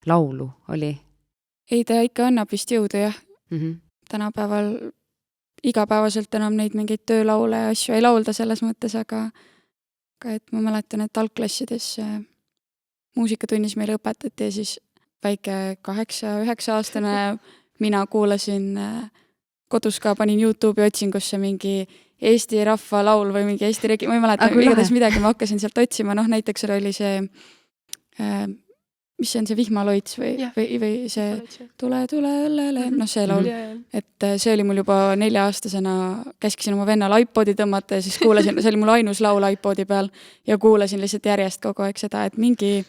laulu oli?
Ei, ta ikka annab vist jõudu, jah. Tänapäeval igapäevaselt enam neid mingeid töölaule ja asju ei laulda selles mõttes, aga et ma mäletan, et algklassides muusikatunnis meile õpetati ja siis väike 8-9-aastane mina kuulasin kodus ka, panin YouTube'i otsingusse mingi Eesti rahva laul või mingi Eesti regi, ma ei mäleta,
Aga kui
igatahes
lahe.
midagi ma hakkasin sealt otsima, noh näiteks seal oli see, mis see on see vihmaloits
Jah.
või see tule õllele, noh see laul. Et see oli mul juba 4-aastasena, käskisin oma vennal iPodi tõmmata ja siis kuulasin, see oli mul ainus laul iPodi peal ja kuulasin lihtsalt järjest kogu aeg seda, et mingi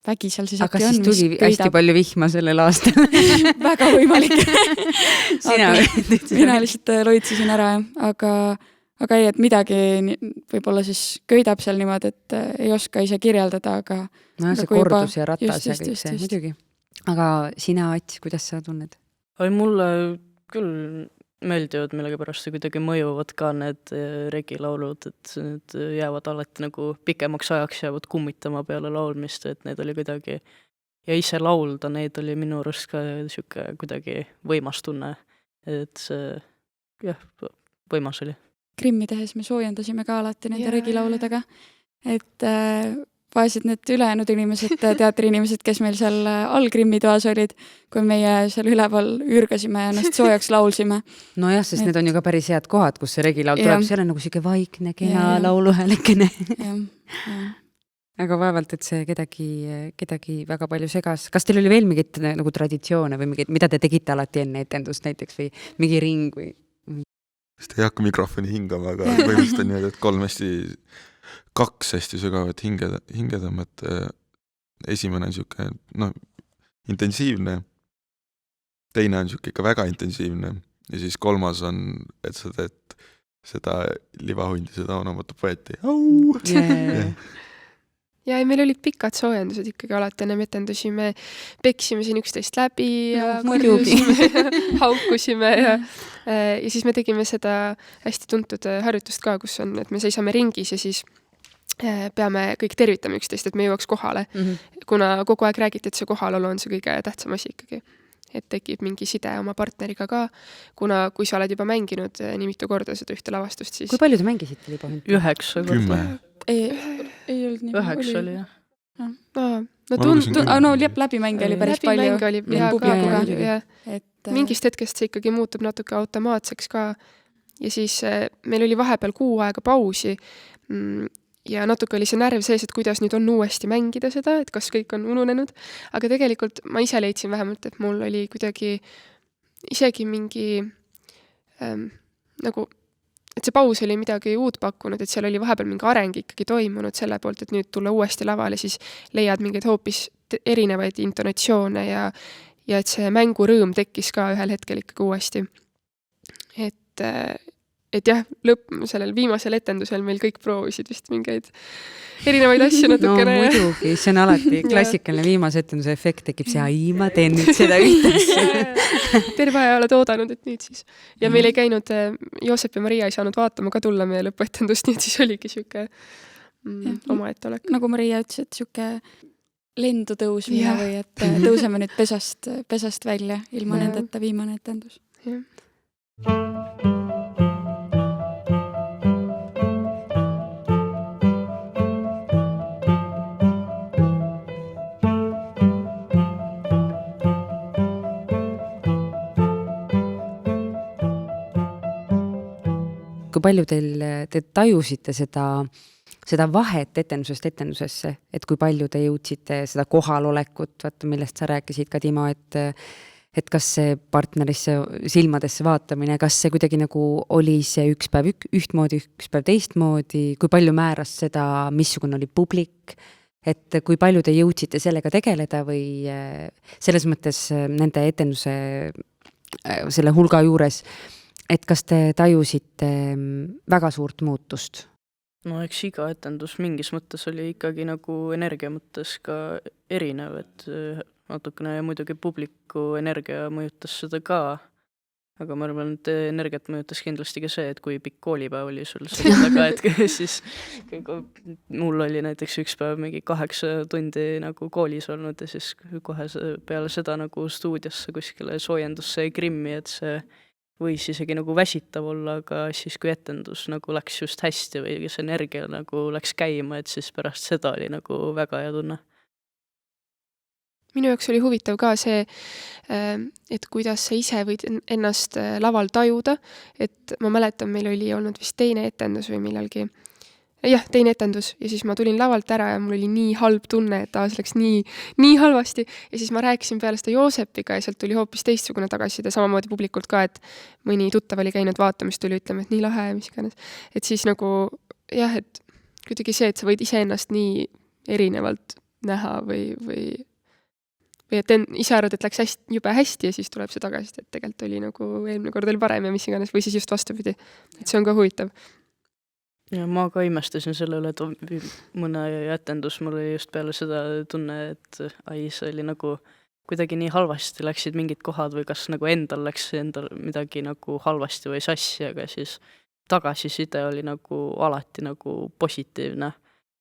vägi seal siis
aga siis tuli hästi palju vihma sellel aastal.
väga võimalik.
Sina
mina lihtsalt loitsisin ära, aga ei, et midagi võib-olla siis köidab seal niimoodi, et ei oska ise kirjeldada, aga
no see
kui juba-
kordus ja ratas
just,
ja
just,
kõik
just,
see,
just.
muidugi. Aga sina, Ats, kuidas sa tunned?
Ai, mulle küll meeldivad millegipärast ja kuidagi mõjuvad ka need regilaulud, et need jäävad alati nagu pikemaks ajaks jäävad kummitama peale laulmist, et need oli kuidagi ja ise laulda, neid oli minu arust ka sihuke kuidagi võimas tunne, et see jah, võimas oli.
Krimmi tehes me soojendasime ka alati nende
Jaa.
regilauludega, et vaesed need ülejäänud inimesed, teatriinimesed, kes meil seal all Krimmi toas olid, kui meie seal üleval ürgasime ja ennast soojaks laulsime.
Nojah, sest need on ju ka päris head kohad, kus see regilaul
Jah.
tuleb, seal on nagu siuke vaikne, kena
Jah, jah.
lauluhäälekene.
Jah, jah.
Aga vaevalt, et see kedagi väga palju segas. Kas teil oli veel mingit nagu traditsioone või mingit, mida te tegite alati enne etendust näiteks või mingi ring või?
Sest ei hakka mikrofoni hingama, aga
Jah.
põhimõtteliselt on niimoodi, et kaks hästi sügavat hingedamad. Esimene on siuke, intensiivne. Teine on siuke ikka väga intensiivne. Ja siis kolmas on, et sa teed seda livahundi, seda onomatopoeti. Au!
Yeah.
Ja meil olid pikad soojendused ikkagi alati ennem etendusi, me peksime siin üksteist läbi ja
No, muidugi.
karjusime, haukusime ja siis me tegime seda hästi tuntud harjutust ka, kus on, et me seisame ringis ja siis peame kõik tervitama üksteist, et me jõuaks kohale. Kuna kogu aeg räägiti, et see kohalolu on see kõige tähtsam asi ikkagi. Et tekib mingi side oma partneriga ka, kuna kui sa oled juba mänginud nii mitu korda seda ühte lavastust, siis
Kui palju te mängisite libahundi?
9 korda.
10.
ei olnud nii.
9 oli jah.
Ma lugesin küll.
No läbimänge oli päris palju.
Läbimäng oli
Ja
ja
publikuga
ka
muidugi.
ja
Et,
mingist hetkest see ikkagi muutub natuke automaatseks ka ja siis meil oli vahepeal kuu aega pausi ja natuke oli see närv sees, et kuidas nüüd on uuesti mängida seda, et kas kõik on ununenud, aga tegelikult ma ise leidsin vähemalt, et mul oli kuidagi isegi mingi nagu, et see paus oli midagi uut pakkunud, et seal oli vahepeal mingi areng ikkagi toimunud selle poolt, et nüüd tulla uuesti lavale, siis leiad mingeid hoopis erinevaid intonatsioone ja et see mängurõõm tekkis ka ühel hetkel ikkagi uuesti. Et jah, sellel viimasel etendusel meil kõik proovisid vist mingeid erinevaid asju
No
natukene.
muidugi, see on alati klassikaline viimase etenduse efekt, tekib see, ai, ma teen nüüd seda ühtas.
Terve aja oled oodanud, et nüüd siis. Ja meil ei käinud, Joosep ja Maria ei saanud vaatama ka tulla meie lõpuetendust, nii et siis oligi siuke oma etteolek.
nagu Maria ütles, et siuke lendu tõusmine
Jah.
või et tõuseme nüüd pesast välja ilma
Jah.
nendeta viimane etendus.
Jah.
Kui palju te tajusite seda vahet etendusest etendusesse, et kui palju te jõudsite seda kohalolekut, vaata, millest sa rääkisid ka, Timo, et kas see partnerisse silmadesse vaatamine, kas see kuidagi nagu oli see üks päev ühtmoodi, üks päev teistmoodi, kui palju määras seda, missugune oli publik, et kui palju te jõudsite sellega tegeleda või selles mõttes nende etenduse selle hulga juures, et kas te tajusite väga suurt muutust?
No eks iga etendus mingis mõttes oli ikkagi nagu energia mõttes ka erinev, et natukene muidugi publiku energia mõjutas seda ka, aga ma arvan, et energiat mõjutas kindlasti ka see, et kui pikk koolipäev oli sul selle taga, et siis mul oli näiteks üks päev mingi 8 tundi nagu koolis olnud ja siis kohe peale seda nagu stuudiosse kuskile soojendusse Krimmi, et see võis isegi nagu väsitav olla, aga siis kui etendus nagu läks just hästi või see energia nagu läks käima, et siis pärast seda oli nagu väga hea tunne.
minu jaoks oli huvitav ka see, et kuidas sa ise võid ennast laval tajuda, et ma mäletan, meil oli olnud vist teine etendus või millalgi, jah, teine etendus ja siis ma tulin lavalt ära ja mul oli nii halb tunne, et taas läks nii halvasti ja siis ma rääkisin peale seda Joosepiga ja sealt tuli hoopis teistsugune tagasiside, samamoodi publikult ka, et mõni tuttav oli käinud vaatamas, tuli ütlema, et nii lahe ja mis iganes. Et siis nagu jah, et kuidagi see, et sa võid iseennast nii erinevalt näha või et ise arvad, et läks jube hästi ja siis tuleb see tagasi, et tegelikult oli nagu eelmine kord oli parem ja mis iganes, või siis just vastupidi. Et see on ka huvitav.
Ja ma ka imestasin selle üle, et mõne etendus mul oli just peale seda tunne, et see oli nagu kuidagi nii halvasti läksid mingid kohad või kas nagu endal läks midagi nagu halvasti või sassi, aga siis tagasiside oli nagu alati nagu positiivne.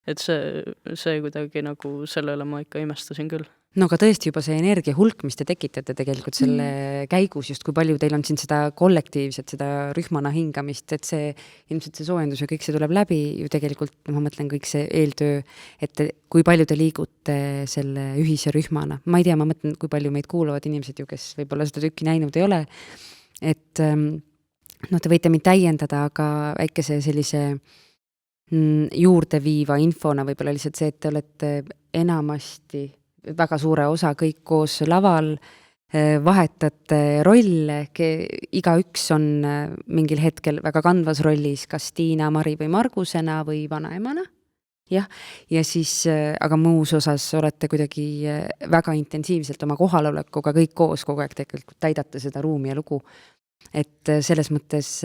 Et see kuidagi nagu selle üle ma ikka imestasin küll.
No aga tõesti juba see energia hulk, mis te tekitate tegelikult selle käigus, just kui palju teil on siin seda kollektiivset, seda rühmana hingamist, et see ilmselt see soojendus ja kõik see tuleb läbi ju tegelikult, ma mõtlen kõik see eeltöö, et kui palju te liigute selle ühise rühmana. Ma ei tea, ma mõtlen, kui palju meid kuulavad inimesed ju, kes võib-olla seda tükki näinud ei ole, et te võite mind täiendada, aga väikese sellise juurde viiva infona võib-olla lihtsalt see, et te olete enamasti väga suure osa kõik koos laval, vahetate rolle, igaüks on mingil hetkel väga kandvas rollis, kas Tiina, Mari või Margusena või vanaemana. Jah, ja siis, aga muus osas olete kuidagi väga intensiivselt oma kohalolekuga kõik koos kogu aeg tegelikult täidate seda ruumi ja lugu. Et selles mõttes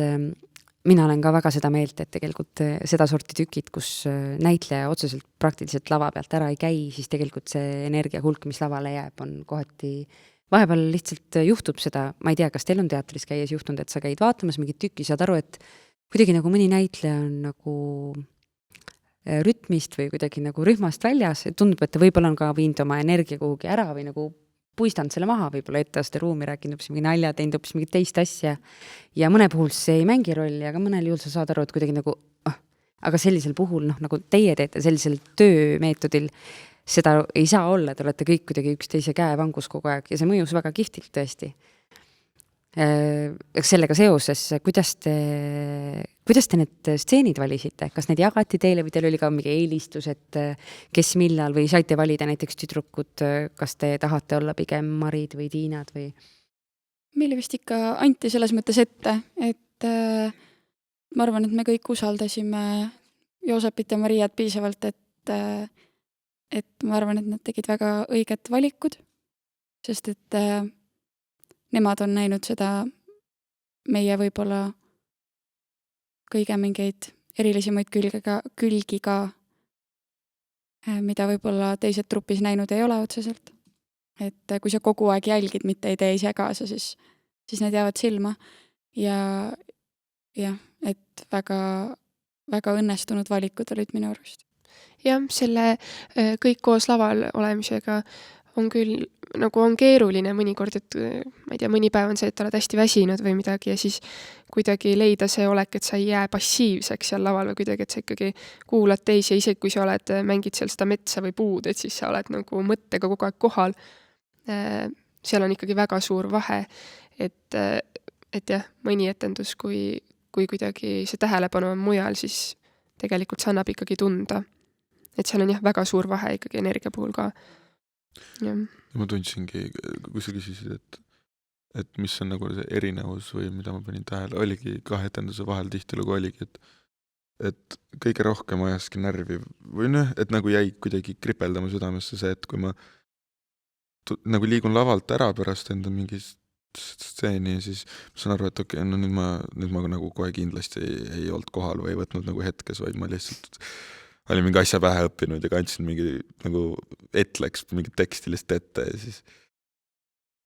mina olen ka väga seda meelt, et tegelikult seda sorti tükid, kus näitleja otseselt praktiliselt lava pealt ära ei käi, siis tegelikult see energia hulk, mis lavale jääb, on kohati vahepeal lihtsalt juhtub seda, ma ei tea, kas teil on teatris käies juhtunud, et sa käid vaatamas mingit tükki, saad aru, et kuidagi nagu mõni näitleja on nagu rütmist või kuidagi nagu rühmast väljas, et tundub, et ta võib-olla on ka viinud oma energia kuhugi ära või nagu puistanud selle maha, võib-olla etteaste ruumi rääkinud hoopis mingi nalja, teinud hoopis mingit teist asja ja mõne puhul see ei mängi rolli, aga mõnel juhul sa saad aru, et kuidagi nagu aga sellisel puhul, nagu teie teete sellisel töömeetodil, seda ei saa olla, te olete kõik kuidagi üksteise käe vangus kogu aeg ja see mõjus väga kihvtilt tõesti. Sellega seoses, kuidas te need stseenid valisite? Kas need jagati teile või teil oli ka mingi eelistus, et kes millal või saite valida näiteks tüdrukud, kas te tahate olla pigem Marid või Tiinad või?
Meile vist ikka anti selles mõttes ette, et ma arvan, et me kõik usaldasime Joosepit ja Mariat piisavalt, et ma arvan, et nad tegid väga õiget valikud, sest et nemad on näinud seda meie võib-olla kõige mingeid erilisemaid külgi ka, mida võib-olla teised trupis näinud ei ole otseselt. Et kui sa kogu aeg jälgid, mitte ei tee ise kaasa, siis need jäävad silma. Ja et väga, väga õnnestunud valikud olid minu arust.
Jah, selle kõik koos laval olemisega on küll nagu on keeruline mõnikord, et ma ei tea, mõni päev on see, et oled hästi väsinud või midagi ja siis kuidagi leida see olek, et sa ei jää passiivseks seal laval või kuidagi, et sa ikkagi kuulad teisi ja isegi kui sa mängid seal seda metsa või puud, et siis sa oled nagu mõttega kogu aeg kohal. Seal on ikkagi väga suur vahe, et jah, mõni etendus, kui kuidagi see tähelepanu on mujal, siis tegelikult see annab ikkagi tunda. Et seal on jah väga suur vahe ikkagi energia puhul ka. Ja.
Ma tundsingi, kui sa küsisid, et mis on nagu see erinevus või mida ma panin tähele, oligi kahe etenduse vahel tihtilugu oligi, et kõige rohkem ajaski närvi või et nagu jäi kuidagi kripeldama südamesse see, et kui ma nagu liigun lavalt ära pärast enda mingist stseeni, siis ma saan aru, et okei, no nüüd ma nagu kohe kindlasti ei olnud kohal või ei võtnud nagu hetkes, vaid ma lihtsalt olin mingi asja pähe õppinud ja kandsin mingi nagu läks mingit tekstilist ette ja siis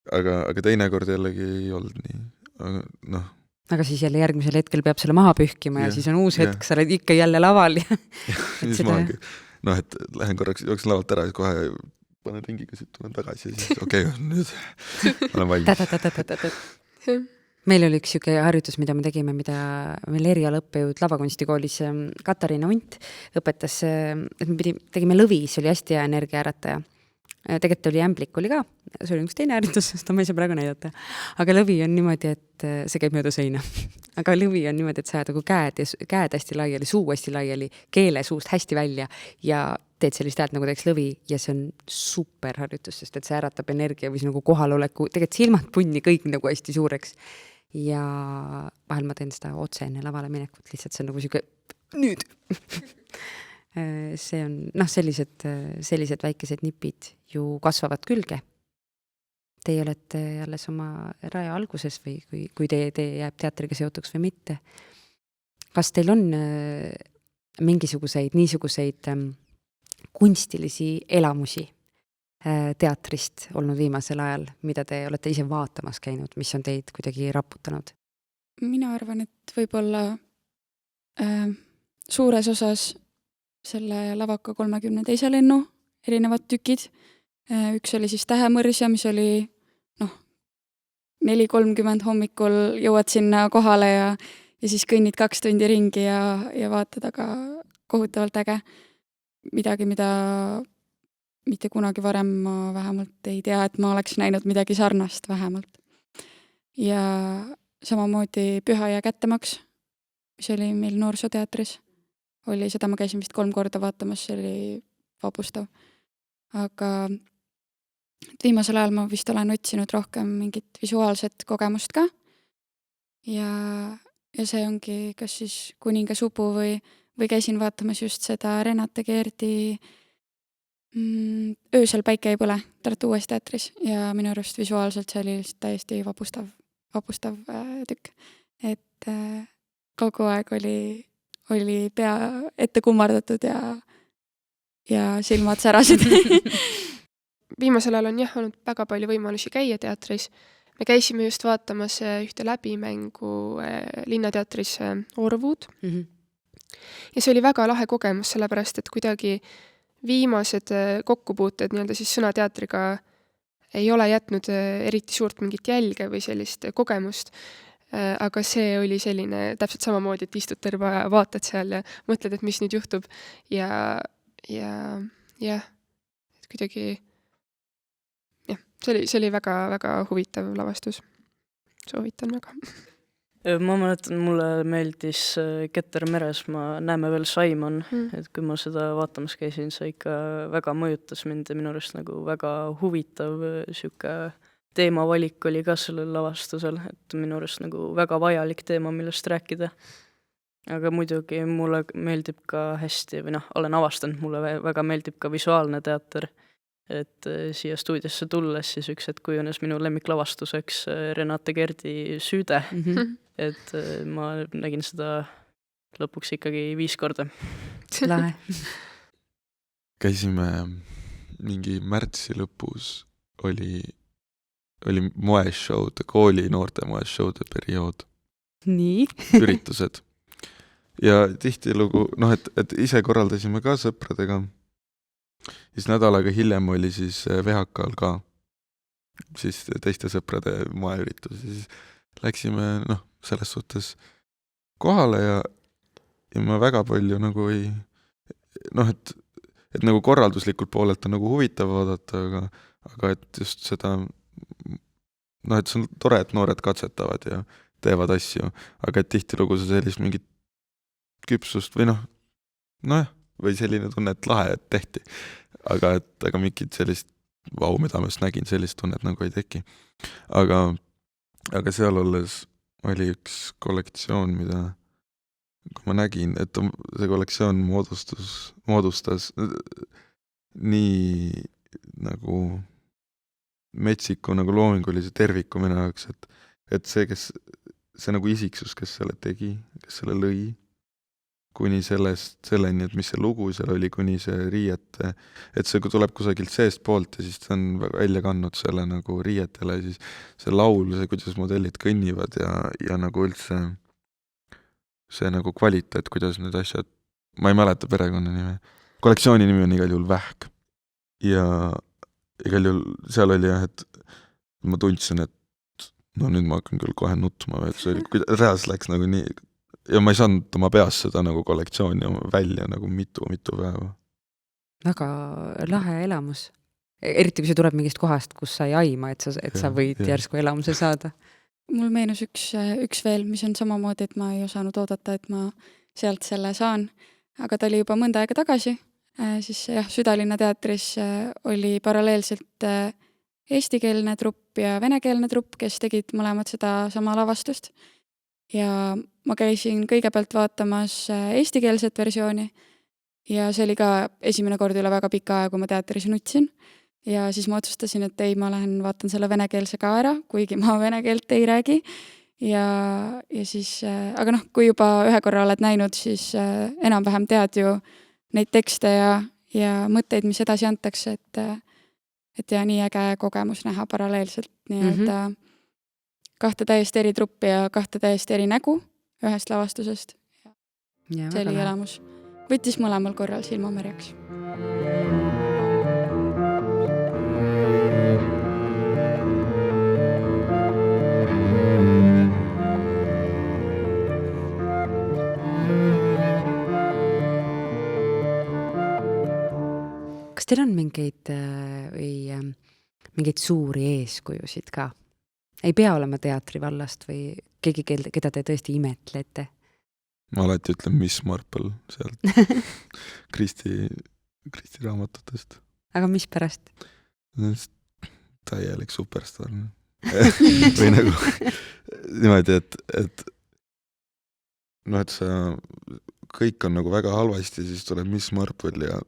aga teinekord jällegi ei olnud nii.
Aga siis jälle järgmisel hetkel peab selle maha pühkima ja siis on uus hetk, sa oled ikka jälle laval.
Siis ma et lähen korraks, jooksin lavalt ära ja kohe panen ringiga, siit tulen tagasi ja siis okei, nüüd olen valmis.
Meil oli üks siuke harjutus, mida me tegime, mida meil erialaõppejõud lavakunstikoolis Katariina Unt õpetas, et me tegime lõvi, see oli hästi hea energiaärataja. tegelikult oli ämblik oli ka, see oli üks teine harjutus, seda ma ei saa praegu näidata. Aga lõvi on niimoodi, et see käib mööda seina. Aga lõvi on niimoodi, et sa ajad nagu käed hästi laiali, suu hästi laiali, keele suust hästi välja ja teed sellist häält, nagu teeks lõvi ja see on super harjutus, sest et see äratab energia või nagu kohaloleku, tegelikult silmad punni kõik nagu hästi suureks. Ja vahel ma teen seda otse enne lavale minekut, lihtsalt see on nagu siuke nüüd. See on, sellised väikesed nipid ju kasvavad külge. Teie olete alles oma raja alguses või kui te jääb teatriga seotuks või mitte. Kas teil on mingisuguseid niisuguseid kunstilisi elamusi teatrist olnud viimasel ajal, mida te olete ise vaatamas käinud, mis on teid kuidagi raputanud?
Mina arvan, et võib-olla suures osas selle lavaka 32. lennu erinevad tükid. Üks oli siis Tähemõrsja, mis oli 4:30 hommikul jõuad sinna kohale ja siis kõnnid 2 tundi ringi ja vaatad, aga kohutavalt äge. Midagi, mida mitte kunagi varem ma vähemalt ei tea, et ma oleks näinud midagi sarnast vähemalt. Ja samamoodi Püha ja kättemaks, mis oli meil noorsooteatris. Seda ma käisin vist 3 korda vaatamas, see oli vapustav. Aga viimasel ajal ma vist olen otsinud rohkem mingit visuaalset kogemust ka. Ja see ongi kas siis Kuninga subu või käisin vaatamas just seda Renate Keerdi Öösel päike ei põle Tartu Uues teatris ja minu arust visuaalselt see oli täiesti vapustav tükk. Et kogu aeg oli pea ette kummardatud ja silmad särasid.
Viimasel ajal on olnud väga palju võimalusi käia teatris. Me käisime just vaatamas ühte läbimängu linnateatris Orvud. Ja see oli väga lahe kogemus, sellepärast et kuidagi viimased kokkupuuted siis sõnateatriga ei ole jätnud eriti suurt mingit jälge või sellist kogemust, aga see oli selline täpselt samamoodi, et istud terve aja, vaatad seal ja mõtled, et mis nüüd juhtub ja et kuidagi see oli väga huvitav lavastus. Soovitan väga.
Ma mäletan, mulle meeldis Keter meres, ma Näeme veel Saimon, et kui ma seda vaatamas käisin, see ikka väga mõjutas mind ja minu arust nagu väga huvitav siuke teemavalik oli ka sellel lavastusel, et minu arust nagu väga vajalik teema, millest rääkida. Aga muidugi mulle meeldib ka hästi, või olen avastanud, mulle väga meeldib ka visuaalne teater, et siia stuudiosse tulles siis üks hetk kujunes minu lemmiklavastuseks Renate Keerdi Süüde. Et ma nägin seda lõpuks ikkagi 5 korda.
Lahe.
Käisime mingi märtsi lõpus oli moeshowd, kooli noorte moeshowde periood.
Nii.
Üritused. Ja tihtilugu, et ise korraldasime ka sõpradega. Siis nädalaga hiljem oli siis VHK-l ka siis teiste sõprade moeüritus. Siis läksime selles suhtes kohale ja ma väga palju nagu ei et nagu korralduslikult poolelt on nagu huvitav vaadata, aga et just seda et see on tore, et noored katsetavad ja teevad asju, aga et tihtilugu see sellist mingit küpsust või või selline tunne, et lahe, et tehti. Aga mingit sellist mida ma just nägin, sellist tunnet nagu ei teki. Aga seal olles oli üks kollektsioon, mida kui ma nägin, et see kollektsioon moodustas nii nagu metsiku nagu loomingulise terviku minu jaoks, et see nagu isiksus, kes selle tegi, kes selle lõi, kuni selleni, et mis see lugu seal oli, kuni see riiete, et see tuleb kusagilt seest poolt ja siis ta on välja kandnud selle nagu riietele ja siis see laul, see kuidas modellid kõnnivad ja nagu üldse see nagu kvaliteet, kuidas need asjad, ma ei mäleta perekonna nime, kollektsiooni nimi on igal juhul Vähk ja igal juhul seal oli et ma tundsin, et nüüd ma hakkan küll kohe nutma veel, see oli, reaalselt läks nagu nii ja ma ei saanud oma peas seda nagu kollektsiooni välja nagu mitu päeva.
Väga lahe elamus. eriti kui see tuleb mingist kohast, kus sa ei aima, et sa võid järsku elamuse saada.
Mul meenus üks veel, mis on samamoodi, et ma ei osanud oodata, et ma sealt selle saan, aga ta oli juba mõnda aega tagasi, siis jah, Südalinna teatris oli paralleelselt eestikeelne trupp ja venekeelne trupp, kes tegid mõlemad seda sama lavastust. Ja ma käisin kõigepealt vaatamas eestikeelset versiooni ja see oli ka esimene kord üle väga pika aja, kui ma teatris nutsin. Ja siis ma otsustasin, et ei, ma lähen vaatan selle venekeelse ka ära, kuigi ma vene keelt ei räägi. Ja siis, aga kui juba ühe korra oled näinud, siis enam-vähem tead ju neid tekste ja mõtteid, mis edasi antakse, et ja nii äge kogemus näha paralleelselt nii-öelda kahte täiesti eri truppi ja kahte täiesti eri nägu ühest lavastusest. See oli elamus. Võttis mõlemal korral silmamärjaks.
Kas teil on mingeid suuri eeskujusid ka? Ei pea olema teatrivallast või keegi, keda te tõesti imetlete?
Ma alati ütlen Miss Marple sealt Kristi raamatutest.
Aga mis pärast?
Täielik superstar. Või nagu niimoodi, et sa kõik on nagu väga halvasti, siis tuleb Miss Marple ja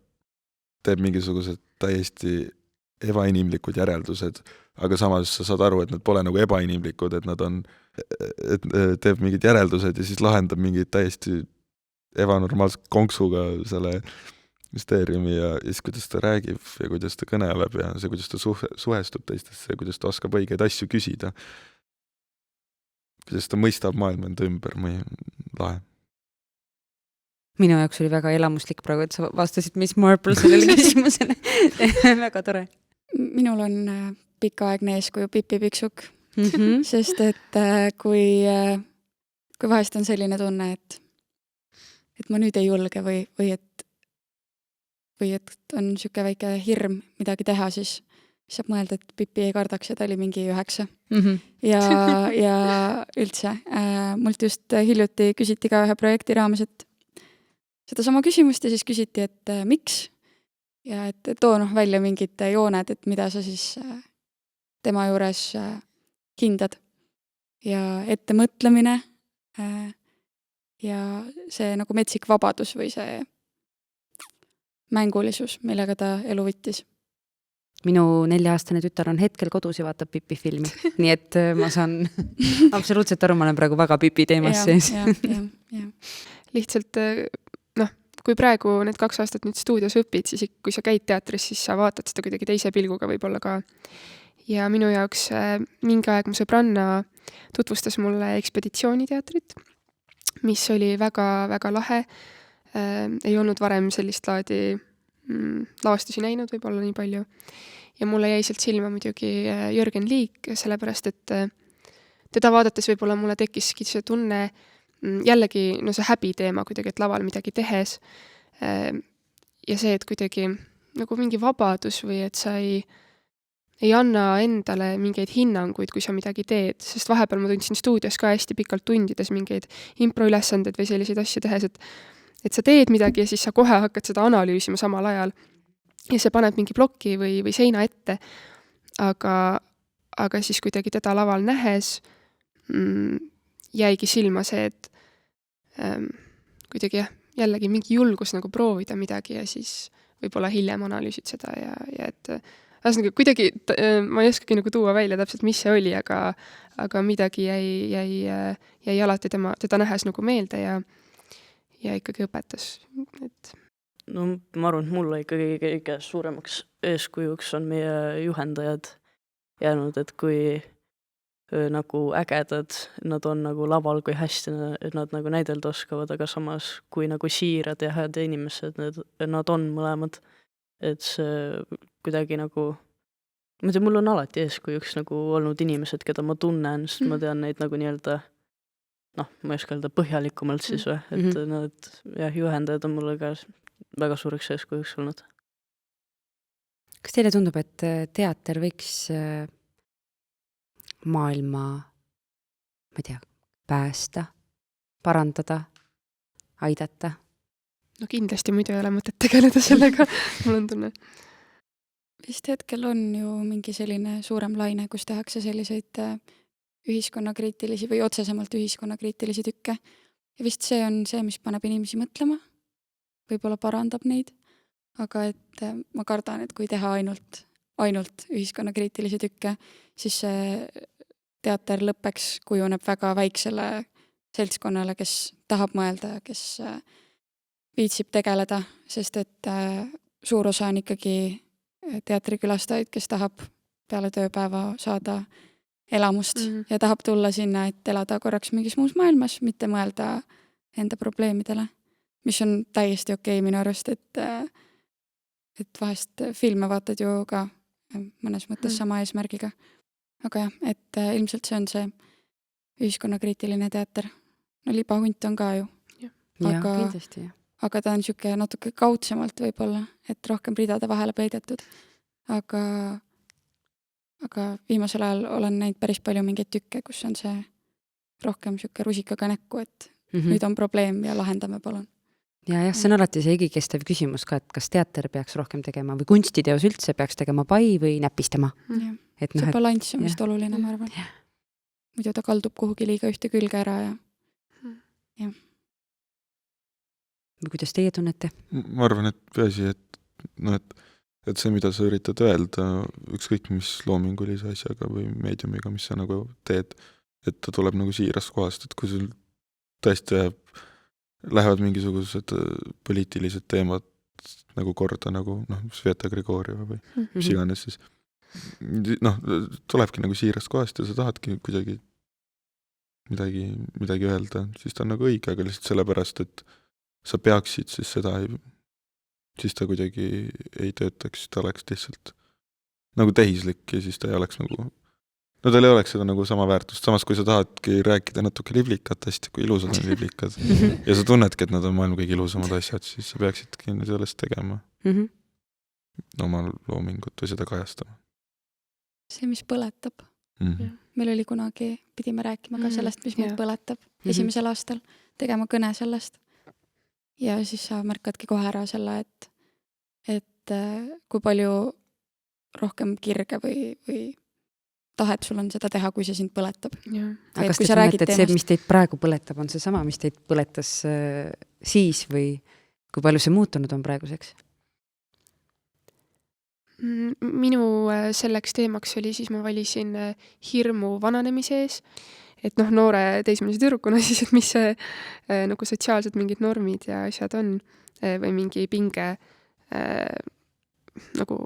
teeb mingisugused täiesti ebainimlikud järeldused, aga samas sa saad aru, et nad pole nagu ebainimlikud, et nad on, et teeb mingid järeldused ja siis lahendab mingid täiesti ebanormaalselt konksuga selle müsteeriumi ja siis kuidas ta räägib ja kuidas ta kõneleb ja see, kuidas ta suhestub teistesse, kuidas ta oskab õigeid asju küsida. Kuidas ta mõistab maailma enda ümber, lahe.
Minu jaoks oli väga elamuslik praegu, et sa vastasid Miss Marple sellele küsimusele. Väga tore.
Minul on pikaaegne eeskuju Pippi Piksuk, sest et kui vahest on selline tunne, et ma nüüd ei julge või et on niisugune väike hirm midagi teha, siis saab mõelda, et Pippi ei kardaks ja ta oli mingi 9. Ja üldse, mult just hiljuti küsiti ka ühe projekti raames, et seda sama küsimust ja siis küsiti, et miks ja et too välja mingid jooned, et mida sa siis tema juures hindad. Ja ettemõtlemine ja see nagu metsik vabadus või see mängulisus, millega ta elu võttis.
Minu 4-aastane tütar on hetkel kodus ja vaatab Pipi filmi, nii et ma saan absoluutselt aru, ma olen praegu väga Pipi teemas sees.
Lihtsalt kui praegu need 2 aastat nüüd stuudios õpid, siis kui sa käid teatris, siis sa vaatad seda kuidagi teise pilguga võib-olla ka. Ja minu jaoks mingi aeg mu sõbranna tutvustas mulle ekspeditsiooniteatrit, mis oli väga-väga lahe. Ei olnud varem sellist laadi lavastusi näinud võib-olla nii palju. Ja mulle jäi sealt silma muidugi Jürgen Liik, sellepärast, et teda vaadates võib-olla mulle tekkiski see tunne, jällegi see häbi teema kuidagi, et laval midagi tehes ja see, et kuidagi nagu mingi vabadus või et sa ei anna endale mingeid hinnanguid, kui sa midagi teed, sest vahepeal ma tundsin stuudios ka hästi pikalt tundides mingeid improülesandeid või selliseid asju tehes, et sa teed midagi ja siis sa kohe hakkad seda analüüsima samal ajal ja see paneb mingi ploki või seina ette, aga siis kuidagi teda laval nähes jäigi silma see, et kuidagi jällegi mingi julgus nagu proovida midagi ja siis võib-olla hiljem analüüsid seda ja et kuidagi ma ei oskagi nagu tuua välja täpselt, mis see oli, aga midagi jäi alati teda nähes nagu meelde ja ikkagi õpetas.
No ma arvan, et mulle ikkagi kõige suuremaks eeskujuks on meie juhendajad jäänud, et kui nagu ägedad, nad on nagu laval, kui hästi nad nagu näidelda oskavad, aga samas kui nagu siirad ja head inimesed, nad on mõlemad. Et see kuidagi nagu, ma tea, mul on alati eeskujuks nagu olnud inimesed, keda ma tunnen, sest ma tean neid nagu nii-öelda, ma ei oska öelda põhjalikumalt siis või, et nad juhendajad on mulle ka väga suureks eeskujuks olnud.
Kas teile tundub, et teater võiks maailma, ma ei tea, päästa, parandada, aidata?
No kindlasti muidu ei ole mõtet tegeleda sellega, mul on tunne.
Vist hetkel on ju mingi selline suurem laine, kus tehakse selliseid ühiskonnakriitilisi või otsesemalt ühiskonnakriitilisi tükke. Ja vist see on see, mis paneb inimesi mõtlema, võib-olla parandab neid, aga et ma kardan, et kui teha ainult ühiskonnakriitilisi tükke, siis see teater lõppeks kujuneb väga väiksele seltskonnale, kes tahab mõelda ja kes viitsib tegeleda, sest et suur osa on ikkagi teatrikülastajaid, kes tahab peale tööpäeva saada elamust ja tahab tulla sinna, et elada korraks mingis muus maailmas, mitte mõelda enda probleemidele, mis on täiesti okei minu arust, et vahest filme vaatad ju ka mõnes mõttes sama eesmärgiga. Aga jah, et ilmselt see on see ühiskonnakriitiline teater. No libahunt on ka ju.
Aga, kindlasti, jah.
Aga ta on siuke natuke kaudsemalt võib-olla, et rohkem ridade vahele peidetud. Aga viimasel ajal olen näinud päris palju mingeid tükke, kus on see rohkem siuke rusikaga näkku, et nüüd on probleem ja lahendame palun.
Ja jah, see on alati see igikestev küsimus ka, et kas teater peaks rohkem tegema või kunstiteos üldse peaks tegema pai või näpistama.
Et see balanss on vist oluline, ma arvan. Muidu ta kaldub kuhugi liiga ühte külge ära ja.
Või kuidas teie tunnete?
Ma arvan, et peasi, et see, mida sa üritad öelda, ükskõik mis loomingulise asjaga või meediumiga, mis sa nagu teed, et ta tuleb nagu siirast kohast, et kui sul tõesti lähevad mingisugused poliitilised teemad nagu korda, nagu Sveta Grigorjeva või mis iganes, siis tulebki nagu siirast kohast ja sa tahadki kuidagi midagi öelda, siis ta on nagu õige, aga lihtsalt sellepärast, et sa peaksid siis seda, siis ta kuidagi ei töötaks, ta oleks lihtsalt nagu tehislik ja siis ta ei oleks nagu, tal ei oleks seda nagu sama väärtust, samas kui sa tahadki rääkida natuke liblikatest, kui ilusad on liblikad ja sa tunnedki, et nad on maailma kõige ilusamad asjad, siis sa peaksidki sellest tegema oma loomingut või seda kajastama.
See, mis põletab. Meil oli kunagi, pidime rääkima ka sellest, mis meid põletab esimesel aastal, tegema kõne sellest. Ja siis sa märkadki kohe ära selle, et kui palju rohkem kirge või tahet sul on seda teha, kui see sind põletab.
Aga kas te tunnete, et see, mis teid praegu põletab, on see sama, mis teid põletas siis või kui palju see muutunud on praeguseks?
Minu selleks teemaks oli, siis ma valisin hirmu vananemise ees, et noore teismelise tüdrukuna siis, et mis see nagu sotsiaalsed mingid normid ja asjad on või mingi pinge nagu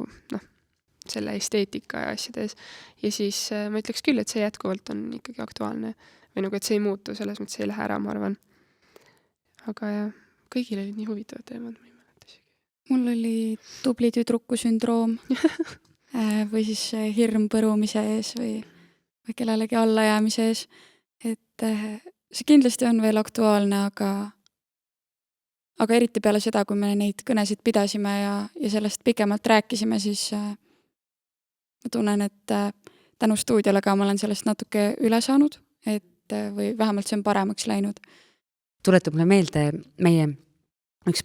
selle esteetika ja asjades. Ja siis ma ütleks küll, et see jätkuvalt on ikkagi aktuaalne või nagu, et see ei muutu, selles mõttes ei lähe ära, ma arvan. Aga jah, kõigil olid nii huvitavad teemad, ma ei mäleta isegi.
Mul oli tubli tüdruku sündroom või siis hirm põrumise ees või kellelegi allajäämise ees. Et see kindlasti on veel aktuaalne, aga eriti peale seda, kui me neid kõnesid pidasime ja sellest pikemalt rääkisime, siis ma tunnen, et tänu stuudiole ka ma olen sellest natuke üle saanud, või vähemalt see on paremaks läinud.
Tuletab mulle meelde meie üks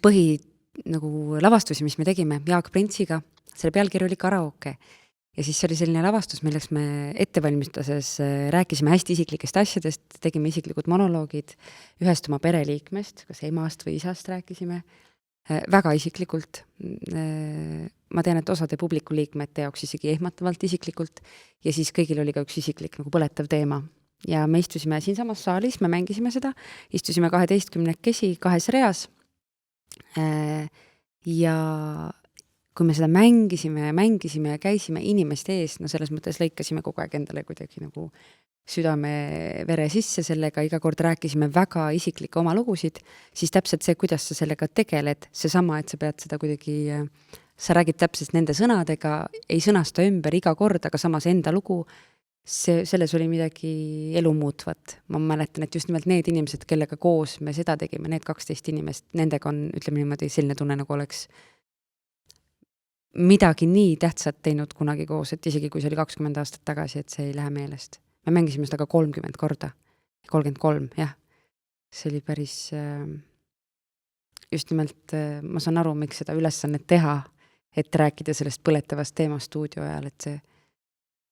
nagu lavastusi, mis me tegime Jaak Printsiga, selle pealkiri oli Karaoke. Ja siis oli selline lavastus, milleks me ettevalmistuses rääkisime hästi isiklikest asjadest, tegime isiklikud monoloogid ühest oma pereliikmest, kas emast või isast rääkisime, väga isiklikult. Ma tean, et osade publikuliikmete jaoks isegi ehmatavalt isiklikult ja siis kõigil oli ka üks isiklik nagu põletav teema. Ja me istusime siin samas saalis, me mängisime seda, istusime 12 2 reas ja kui me seda mängisime ja käisime inimeste ees, selles mõttes lõikasime kogu aeg endale kuidagi nagu südame vere sisse sellega, iga kord rääkisime väga isiklikke oma lugusid, siis täpselt see, kuidas sa sellega tegeled, seesama, et sa pead seda kuidagi, sa räägid täpselt nende sõnadega, ei sõnasta ümber iga kord, aga samas enda lugu, selles oli midagi elumuutvat. Ma mäletan, et just nimelt need inimesed, kellega koos me seda tegime, need 12 inimest, nendega on, ütleme niimoodi, selline tunne, nagu oleks midagi nii tähtsat teinud kunagi koos, et isegi kui see oli 20 aastat tagasi, et see ei lähe meelest. Me mängisime seda ka 30 korda. 33, jah. See oli päris just nimelt, ma saan aru, miks seda ülesannet teha, et rääkida sellest põletavast teemast stuudio ajal, et see,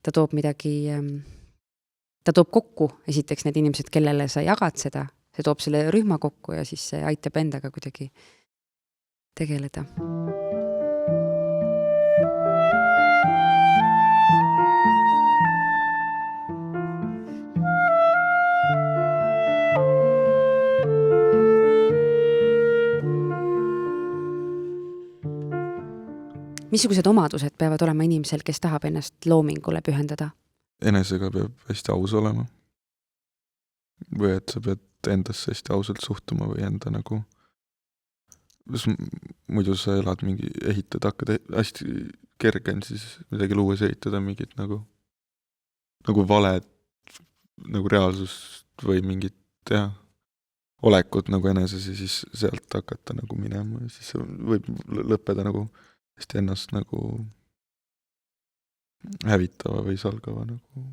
ta toob midagi, ta toob kokku esiteks need inimesed, kellele sa jagad seda, see toob selle rühma kokku ja siis see aitab endaga kuidagi tegeleda. Missugused omadused peavad olema inimesel, kes tahab ennast loomingule pühendada?
Enesega peab hästi aus olema. Või et sa pead endasse hästi ausalt suhtuma või enda nagu... Muidu sa elad mingi, ehitad, hakkad hästi kergen siis midagi luues ehitada mingit nagu valed, nagu reaalsust või mingit olekut nagu eneses ja siis sealt hakata nagu minema ja siis võib lõppeda nagu hästi ennast nagu hävitava või salgava nagu.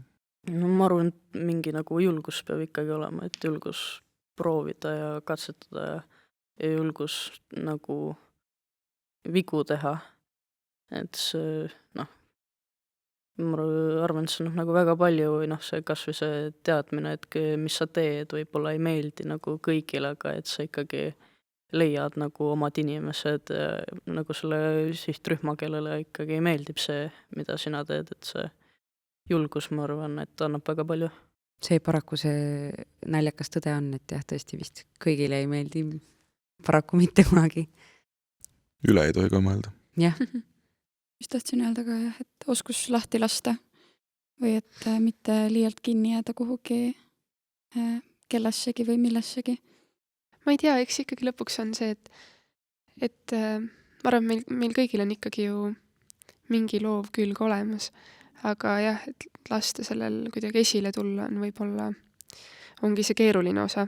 No ma arvan, et mingi nagu julgus peab ikkagi olema, et julgus proovida ja katsetada ja julgus nagu vigu teha. Et see, ma arvan, et see on nagu väga palju või see kas või see teadmine, et mis sa teed, võib-olla ei meeldi nagu kõigile, aga et sa ikkagi leiad nagu omad inimesed nagu selle sihtrühma, kellele ikkagi meeldib see, mida sina teed, et see julgus, ma arvan, et annab väga palju.
See paraku see naljakas tõde on, et jah, tõesti vist kõigile ei meeldi paraku mitte kunagi.
Üle ei tohi ka mõelda.
Jah.
Just tahtsin öelda ka jah, et oskus lahti lasta või et mitte liialt kinni jääda kuhugi kellessegi või millessegi.
Ma ei tea, eks ikkagi lõpuks on see, et ma arvan, meil kõigil on ikkagi ju mingi loov külg olemas, aga jah, et lasta sellel kuidagi esile tulla on võib-olla, ongi see keeruline osa,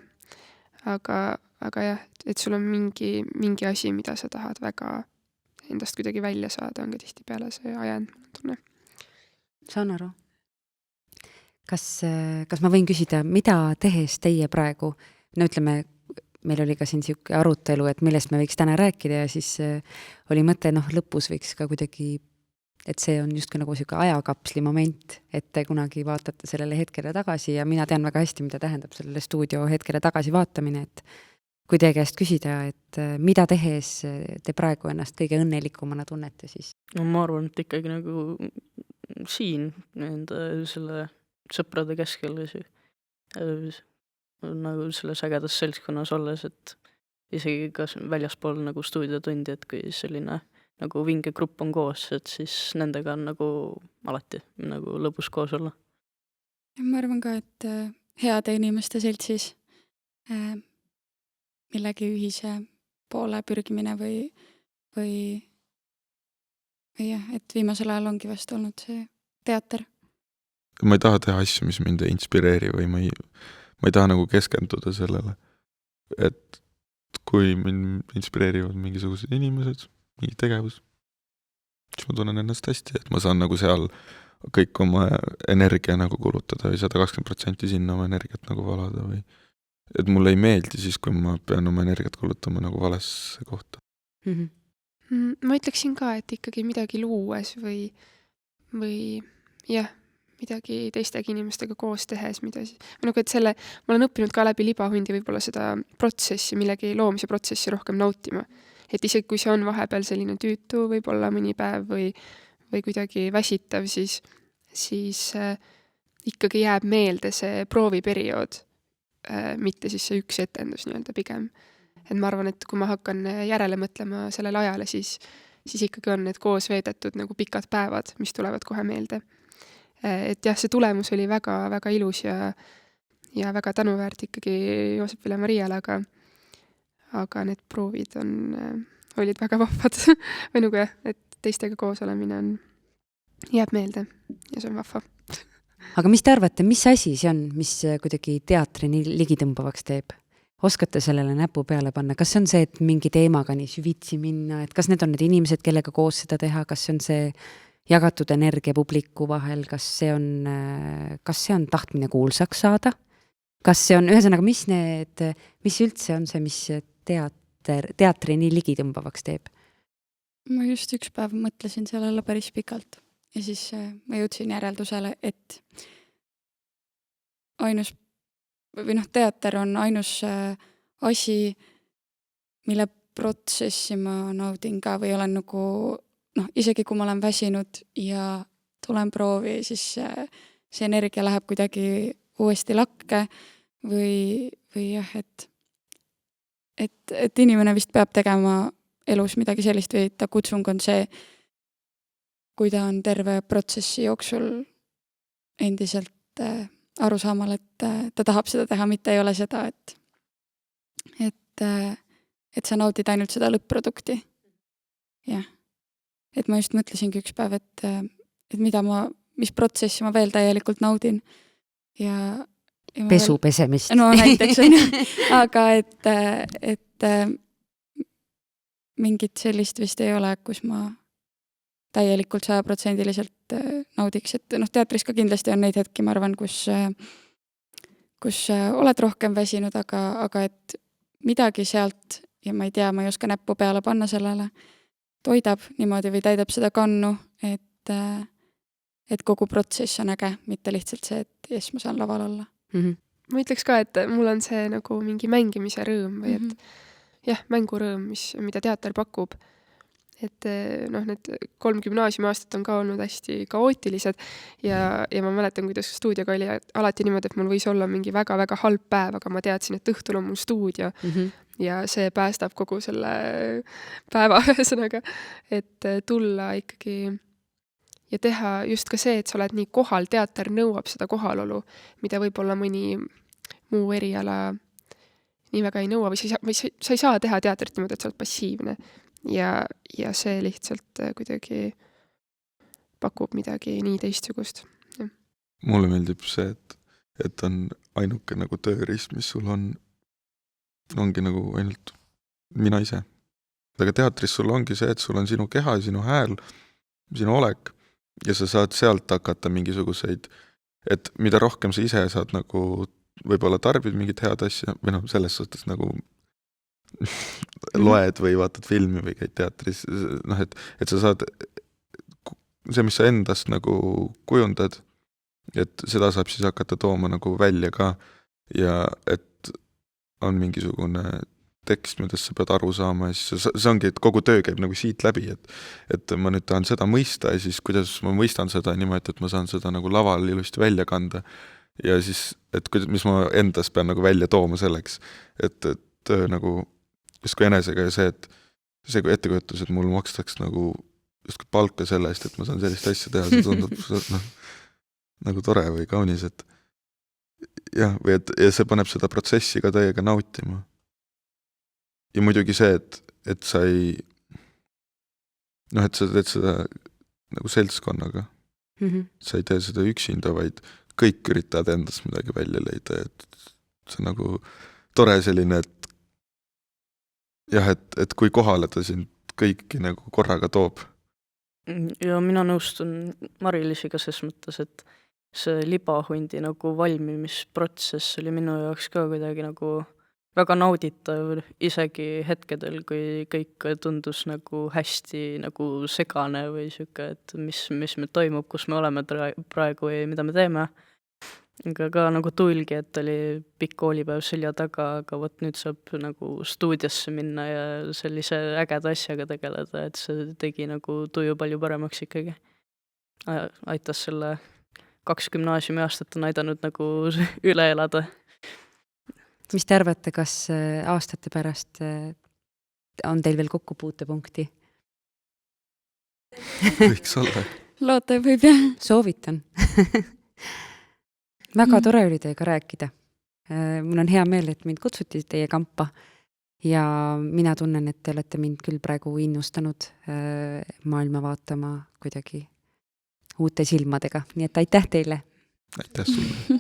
aga jah, et sul on mingi asi, mida sa tahad väga endast kuidagi välja saada, on ka tihti peale see ajend, ma tunne.
Saan aru. Kas ma võin küsida, mida tehes teie praegu, no ütleme, meil oli ka siin siuke arutelu, et millest me võiks täna rääkida ja siis oli mõte, lõpus võiks ka kuidagi, et see on just nagu siuke ajakapsli moment, et te kunagi vaatate sellele hetkele tagasi ja mina tean väga hästi, mida tähendab sellele stuudio hetkele tagasi vaatamine, et kui teie käest küsida, et mida tehes te praegu ennast kõige õnnelikumana tunnete siis?
No ma arvan, et ikkagi nagu siin enda selle sõprade keskel nagu selles ägedas seltskonnas olles, et isegi ka väljaspool nagu stuudiotundi, et kui selline nagu vinge grupp on koos, et siis nendega on nagu alati nagu lõbus koos olla.
Ma arvan ka, et heade inimeste seltsis millegi ühise poole pürgimine või jah, et viimasel ajal ongi vast olnud see teater.
Ma ei taha teha asju, mis mind ei inspireeri või ma ei taha nagu keskenduda sellele, et kui mind inspireerivad mingisugused inimesed, mingi tegevus, siis ma tunnen ennast hästi, et ma saan nagu seal kõik oma energia nagu kulutada või 120% sinna oma energiat nagu valada või et mulle ei meeldi siis, kui ma pean oma energiat kulutama nagu valesse kohta.
Ma ütleksin ka, et ikkagi midagi luues või jah, midagi teistegi inimestega koos tehes, nagu et ma olen õppinud ka läbi libahundi võib-olla seda protsessi, millegi loomise protsessi rohkem nautima. Et isegi kui see on vahepeal selline tüütu, võib-olla mõni päev või kuidagi väsitav, siis ikkagi jääb meelde see prooviperiood, mitte siis see üks etendus nii-öelda pigem. Et ma arvan, et kui ma hakkan järele mõtlema sellele ajale, siis ikkagi on need koos veedetud nagu pikad päevad, mis tulevad kohe meelde. Et jah, see tulemus oli väga, väga ilus ja väga tänuväärt ikkagi Joosepile Mariale, aga need proovid olid väga vahvad või nagu jah, et teistega koos olemine jääb meelde ja see on vahva.
Aga mis te arvate, mis asi see on, mis kuidagi teatri nii ligitõmbavaks teeb? oskate sellele näpu peale panna, kas see on see, et mingi teemaga nii süvitsi minna, et kas need on need inimesed, kellega koos seda teha, kas see on see jagatud energia publiku vahel, kas see on tahtmine kuulsaks saada, kas see on, ühesõnaga, mis üldse on see, mis teatri nii ligitõmbavaks teeb?
Ma just üks päev mõtlesin sellele päris pikalt ja siis ma jõudsin järeldusele, et teater on ainus asi, mille protsessi ma naudin ka või olen nagu, isegi kui ma olen väsinud ja tulen proovi, siis see energia läheb kuidagi uuesti lakke või jah, et inimene vist peab tegema elus midagi sellist või ta kutsung on see, kui ta on terve protsessi jooksul endiselt arusaamal, et ta tahab seda teha, mitte ei ole seda, et sa naudid ainult seda lõpp-produkti. Jah. Et ma just mõtlesingi üks päev, et mis protsessi ma veel täielikult naudin. Ja
pesu pesemist.
No näiteks on ju. Aga et mingit sellist vist ei ole, kus ma täielikult 100% naudiks, et teatris ka kindlasti on neid hetki, ma arvan, kus oled rohkem väsinud, aga et midagi sealt, ja ma ei tea, ma ei oska näppu peale panna sellele, toidab niimoodi või täidab seda kannu, et kogu protsess on äge, mitte lihtsalt see, et jes, ma saan laval olla.
Ma ütleks ka, et mul on see nagu mingi mängimise rõõm või et jah, mängurõõm, mida teater pakub. Et need 3 gümnaasiumiaastat on ka olnud hästi kaootilised ja ma mäletan, kuidas stuudioga oli alati niimoodi, et mul võis olla mingi väga-väga halb päev, aga ma teadsin, et õhtul on mul stuudio ja see päästab kogu selle päeva ühesõnaga, et tulla ikkagi ja teha just ka see, et sa oled nii kohal, teater nõuab seda kohalolu, mida võib-olla mõni muu eriala nii väga ei nõua või sa ei saa teha teatrit niimoodi, et sa oled passiivne. Ja see lihtsalt kuidagi pakub midagi nii teistsugust. Ja.
Mulle meeldib see, et on ainuke nagu tööriist, mis sul ongi nagu ainult mina ise. Aga teatris sul ongi see, et sul on sinu keha, sinu hääl, sinu olek ja sa saad sealt hakata mingisuguseid, et mida rohkem sa ise saad nagu võib-olla tarbid mingit head asja, või selles suhtes nagu loed või vaatad filmi või käid teatris, et sa saad see, mis sa endast nagu kujundad, et seda saab siis hakata tooma nagu välja ka ja et on mingisugune tekst, millest sa pead aru saama ja siis see ongi, et kogu töö käib nagu siit läbi, et ma nüüd tahan seda mõista ja siis kuidas ma mõistan seda niimoodi, et ma saan seda nagu laval ilusti välja kanda ja siis, et mis ma endast pean nagu välja tooma selleks, et töö nagu justkui enesega ja see, et see kui ettekujutus, et mul makstaks nagu justkui palka selle eest, et ma saan sellist asja teha, see tundub nagu tore või kaunis, et jah, või ja see paneb seda protsessi ka täiega nautima. Ja muidugi see, et sa ei et sa teed seda nagu seltskonnaga. Sa ei tee seda üksinda, vaid kõik üritavad endast midagi välja leida, et see nagu tore selline, et kui kohale ta sind kõiki nagu korraga toob.
Ja mina nõustun Mari-Liisiga ses mõttes, et see libahundi nagu valmimisprotsess oli minu jaoks ka kuidagi nagu väga nauditav isegi hetkedel, kui kõik tundus nagu hästi nagu segane või siuke, et mis meil toimub, kus me oleme praegu ja mida me teeme. Aga ka nagu tulgi, et oli pikk koolipäev selja taga, aga võt nüüd saab nagu stuudiosse minna ja sellise ägeda asjaga tegeleda, et see tegi nagu tuju palju paremaks ikkagi. Aitas selle 2 gümnaasiumiaastat on aidanud nagu üle elada.
Mis te arvate, kas aastate pärast on teil veel kokkupuutepunkti?
Võiks olla.
Loota võib jah.
Soovitan. Väga tore oli teiega rääkida. Mul on hea meel, et mind kutsuti teie kampa ja mina tunnen, et te olete mind küll praegu innustanud maailma vaatama kuidagi uute silmadega. Nii et aitäh teile!
Aitäh sulle!